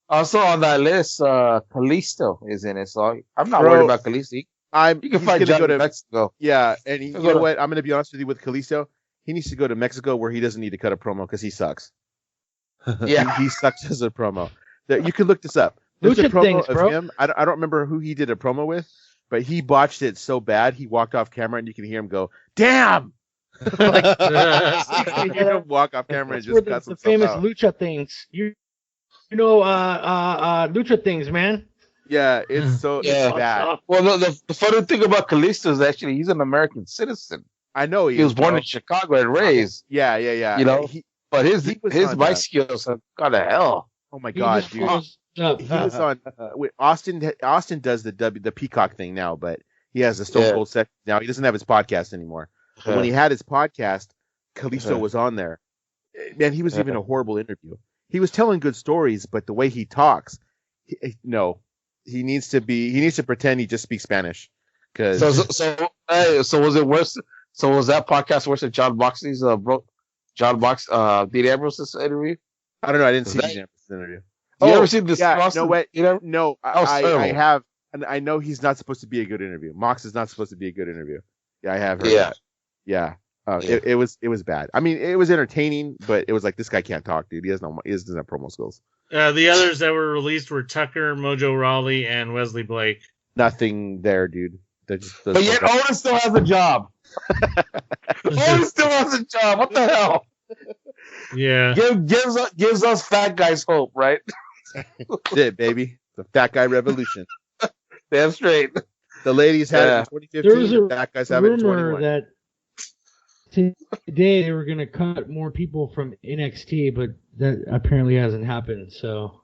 Also on that list, Kalisto is in it, so I'm not worried about Kalisto. You can find John in Mexico.
Yeah, and you know what? I'm going to be honest with you with Kalisto. He needs to go to Mexico where he doesn't need to cut a promo because he sucks.
Yeah,
he sucks as a promo. You can look this up. There's a promo of him. I don't remember who he did a promo with, but he botched it so bad he walked off camera and you can hear him go, "Damn!" Like, you can hear him walk off camera and just cut
the famous
out.
lucha things. You know, lucha things, man.
Yeah, it's so it's bad.
Well, the funny thing about Kalisto is actually he's an American citizen.
I know
he was born in Chicago and raised.
Yeah.
You know, but his mic skills have gone to hell.
Oh my god, dude! He was on. Austin does the Peacock thing now, but he has a Stone Cold set now. He doesn't have his podcast anymore. But when he had his podcast, Kalisto was on there. Man, he was even a horrible interview. He was telling good stories, but the way he talks, he needs to pretend he just speaks Spanish. Cause
so was it worse? So was that podcast worse than John Moxley's Dean Ambrose's interview?
I don't know. I didn't see Dean Ambrose's interview.
You ever seen this?
Yeah, no way.
No,
I have, and I know he's not supposed to be a good interview. Mox is not supposed to be a good interview. Yeah, I have heard that. Yeah. It was bad. I mean, it was entertaining, but it was like, this guy can't talk, dude. He doesn't have promo skills.
The others that were released were Tucker, Mojo Rawley, and Wesley Blake.
Nothing there, dude.
But yet Owen still has a job. Owen still has a job. What the hell?
Yeah.
Gives us fat guys hope, right?
That's it, baby. The fat guy revolution.
Damn straight.
The ladies had it in 2015. The fat guys have it in 2021.
That today they were going to cut more people from NXT, but that apparently hasn't happened. So,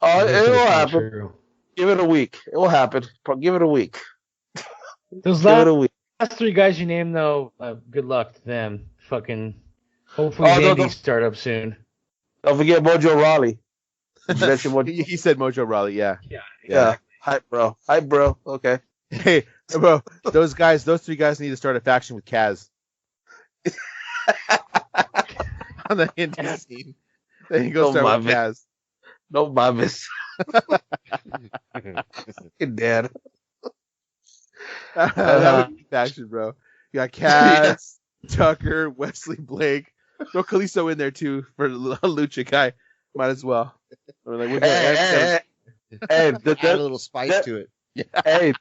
it will happen. True. Give it a week. It will happen. Give it a week.
Those last three guys you named, though, good luck to them. Fucking, hopefully they start up soon.
Don't forget Mojo Rawley.
He said Mojo Rawley, yeah.
Yeah. Hype, bro. Okay.
Hey, bro, those three guys need to start a faction with Kaz. On the indie scene. Then you go start with Kaz.
No mames. Fucking dead.
That would be faction, bro. You got Kaz, Tucker, Wesley Blake. Throw Kalisto in there too for a lucha guy. Might as well. Or like,
hey,
add a little spice to it.
Hey,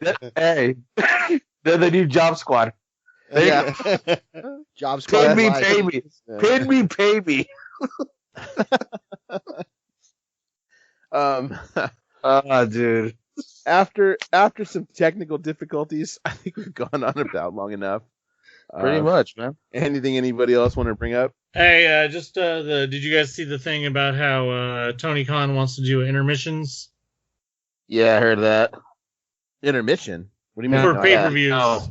they're the new Job Squad.
Yeah. Job Squad.
Pay me. Dude.
After some technical difficulties, I think we've gone on about long enough.
Pretty much, man.
Anything anybody else want to bring up?
Hey, did you guys see the thing about how Tony Khan wants to do intermissions?
Yeah, I heard that.
Intermission? What do you mean?
For pay-per-views.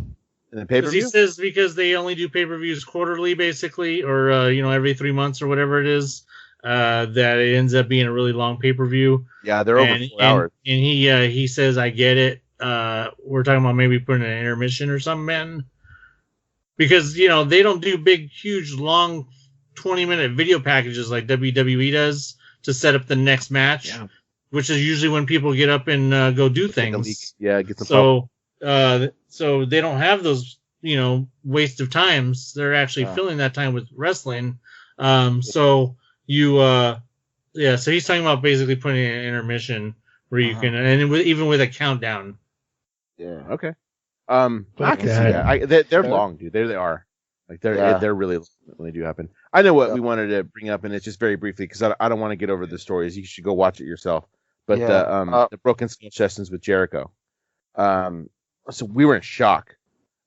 In the pay-per-view?
He says because they only do pay-per-views quarterly, basically, or every 3 months or whatever it is, that it ends up being a really long pay-per-view.
Yeah, they're over 4 hours.
And he says, I get it. We're talking about maybe putting an intermission or something, man. Because, they don't do big, huge, long 20-minute video packages like WWE does to set up the next match, which is usually when people get up and go do things.
Yeah, get some
so they don't have those, waste of times. They're actually filling that time with wrestling. So he's talking about basically putting an intermission where you can, and even with a countdown.
Yeah. Okay. I can see that. They're long, dude. They are. Like they're really long when they do happen. I know what we wanted to bring up, and it's just very briefly because I don't want to get over the stories. You should go watch it yourself. But the broken skull sessions with Jericho. So we were in shock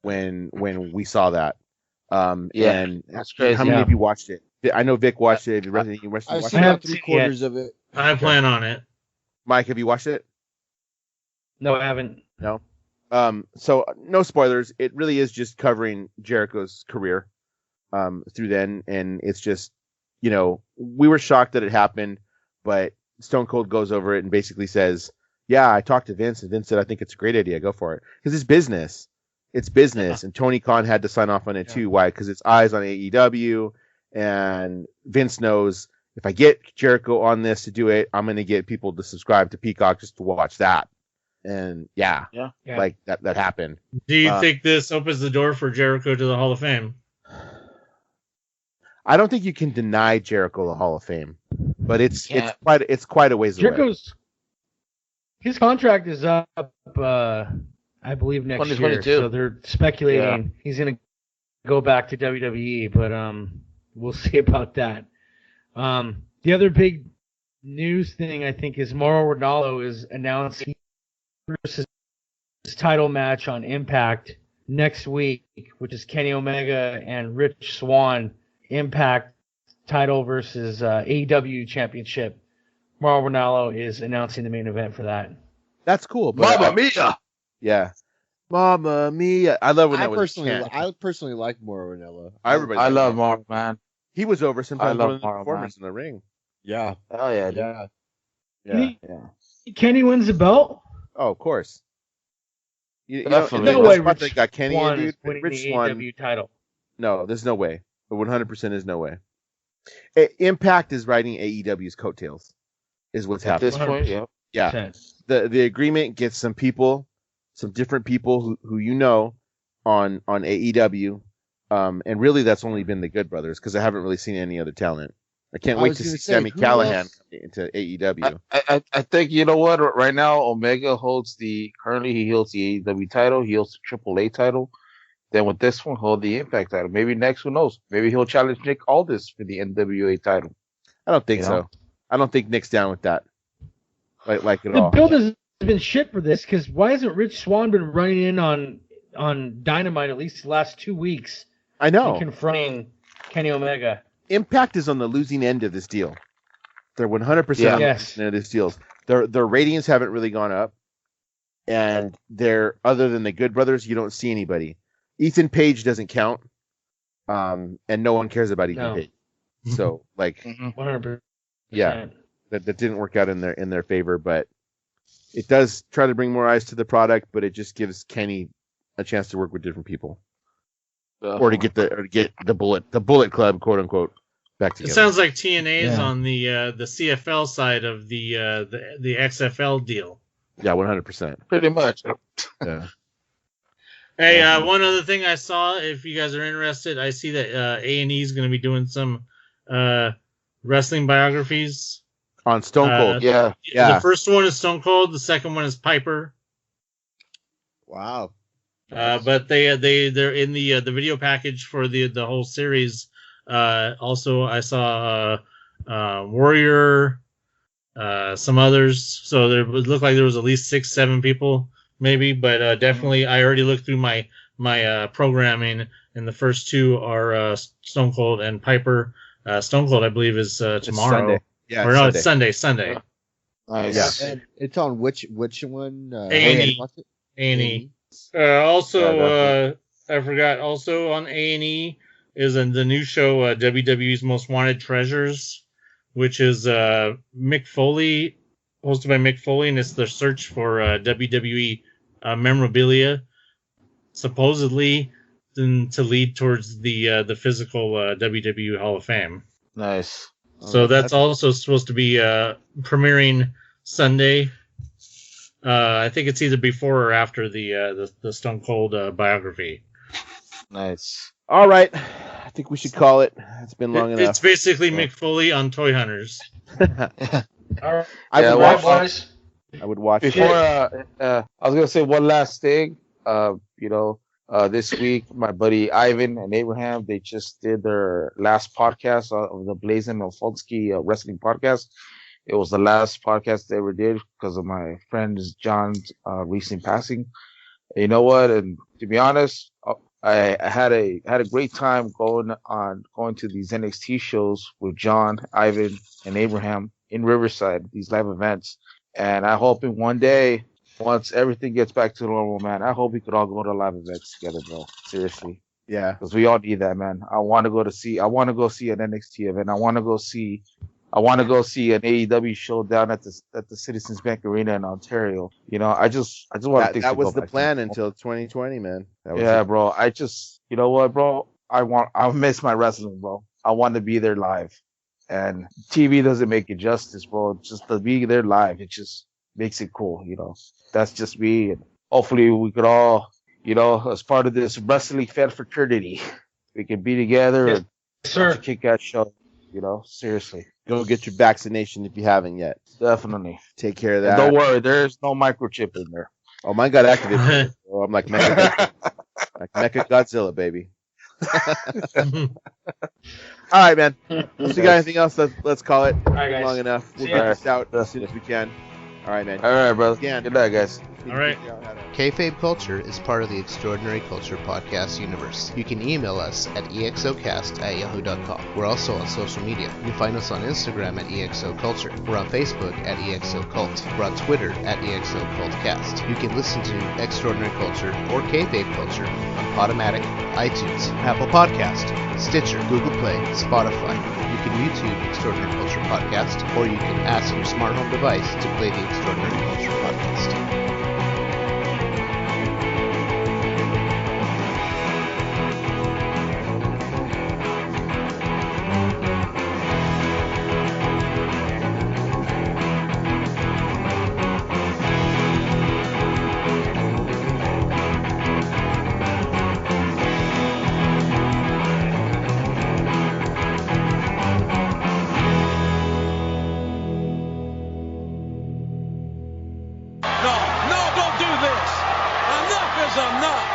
when we saw that. And
that's crazy.
How many of you watched it? I know Vic watched it.
I've seen about 3/4 of it.
I plan on it.
Mike, have you watched it?
No, I haven't.
No. So no spoilers. It really is just covering Jericho's career. through then, and it's just, we were shocked that it happened, but Stone Cold goes over it and basically says, yeah, I talked to Vince, and Vince said, I think it's a great idea. Go for it. Because it's business. It's business. And Tony Khan had to sign off on it too. Why? Because it's eyes on AEW, and Vince knows if I get Jericho on this to do it, I'm going to get people to subscribe to Peacock just to watch that. And like that happened.
Do you think this opens the door for Jericho to the Hall of Fame?
I don't think you can deny Jericho the Hall of Fame, but it's quite a ways away.
His contract is up, I believe, next year. So they're speculating he's going to go back to WWE, but we'll see about that. The other big news thing I think is Mauro Ranallo is announcing versus title match on Impact next week, which is Kenny Omega and Rich Swann. Impact title versus AEW Championship. Mauro Ranallo is announcing the main event for that.
That's cool.
Mamma Mia!
Yeah. Mamma Mia. I love when
I personally like Mauro Ranallo.
I love Mauro, man.
He was over sometimes one of the performers in the ring.
Yeah.
Oh, yeah.
Kenny wins the belt?
Oh, of course.
Definitely.
No way Rich
they got Kenny
Swann
in,
is winning
Rich
the
Swann.
AEW title.
No, there's no way. 100% is no way. Impact is riding AEW's coattails, is what's happening.
At this point,
yeah. The agreement gets some different people who on AEW, and really that's only been the Good Brothers because I haven't really seen any other talent. I can't wait to see Sami Callihan into AEW.
I think you know what? Right now, Omega currently he holds the AEW title. He holds the AAA title. Then with this one, hold the Impact title. Maybe next, who knows? Maybe he'll challenge Nick Aldis for the NWA title.
I don't think so. I don't think Nick's down with that. Like at all.
The build has been shit for this because why hasn't Rich Swann been running in on Dynamite at least the last 2 weeks?
I know.
And confronting Kenny Omega.
Impact is on the losing end of this deal. They're 100% on the losing end of this deal. Their ratings haven't really gone up, and other than the Good Brothers, you don't see anybody. Ethan Page doesn't count, and no one cares about Ethan Page. So
100%.
Yeah, that didn't work out in their favor, but it does try to bring more eyes to the product, but it just gives Kenny a chance to work with different people, or to get the Bullet Club, quote unquote, back together.
It sounds like TNA is on the CFL side of the XFL deal.
Yeah, 100%.
Pretty much.
Yeah.
Hey, one other thing I saw, if you guys are interested, I see that A&E is going to be doing some wrestling biographies.
On Stone Cold.
Yeah.
The first one is Stone Cold. The second one is Piper.
Wow.
But they're in the video package for the whole series. Also, I saw Warrior, some others. So it looked like there was at least 6-7 people. Maybe, but definitely, I already looked through my programming, and the first two are Stone Cold and Piper. Stone Cold, I believe, is tomorrow.
Sunday. Yeah,
or no, it's Sunday.
Nice.
Yeah. And it's on which one?
A&E. A&E. Also, I forgot. Also on A&E is the new show WWE's Most Wanted Treasures, which is Mick Foley. Hosted by Mick Foley, and it's the search for WWE memorabilia, supposedly to lead towards the physical WWE Hall of Fame.
Nice.
So that's also supposed to be premiering Sunday. I think it's either before or after the Stone Cold biography.
Nice.
All right, I think we should call it. It's been long enough.
It's basically Mick Foley on Toy Hunters.
All right.
I would watch.
Before I was gonna say one last thing. This week my buddy Ivan and Abraham, they just did their last podcast of the Blazing Olfolsky wrestling podcast. It was the last podcast they ever did because of my friend John's recent passing. You know what? And to be honest, I had a great time going to these NXT shows with John, Ivan, and Abraham in Riverside, these live events. And I hope in one day, once everything gets back to normal, man, I hope we could all go to live events together, bro. Seriously.
Yeah.
Because we all need that, man. I want to go see an NXT event. I want to go see an AEW show down at the Citizens Bank Arena in Ontario. You know, I just want things to go back.
That was the plan until 2020, man.
Bro. You know what, bro? I miss my wrestling, bro. I want to be there live. And TV doesn't make it justice, bro. Just to be there live, it just makes it cool, you know. That's just me. And hopefully we could all, you know, as part of this wrestling fan fraternity, we can be together and watch a kick-ass show, you know, seriously.
Go get your vaccination if you haven't yet.
Definitely.
Take care of that.
And don't worry, there's no microchip in there.
Oh, mine got activated. Oh, I'm like Mecha Godzilla, baby. All right, man. So you got anything else? Let's call it.
All right, guys.
Long enough. We'll get this out as soon as we can. All right, man.
All right, brother.
Again.
Good night, guys.
All right.
Kayfabe Culture is part of the Extraordinary Culture podcast universe. You can email us at exocast@yahoo.com. We're also on social media. You can find us on Instagram at exoculture. We're on Facebook at exocult. We're on Twitter at exocultcast. You can listen to Extraordinary Culture or Kayfabe Culture on Podomatic, iTunes, Apple Podcast, Stitcher, Google Play, Spotify. You can YouTube Extraordinary Culture Podcast, or you can ask your smart home device to play the Extraordinary Culture Podcast.
No, don't do this. Enough is enough.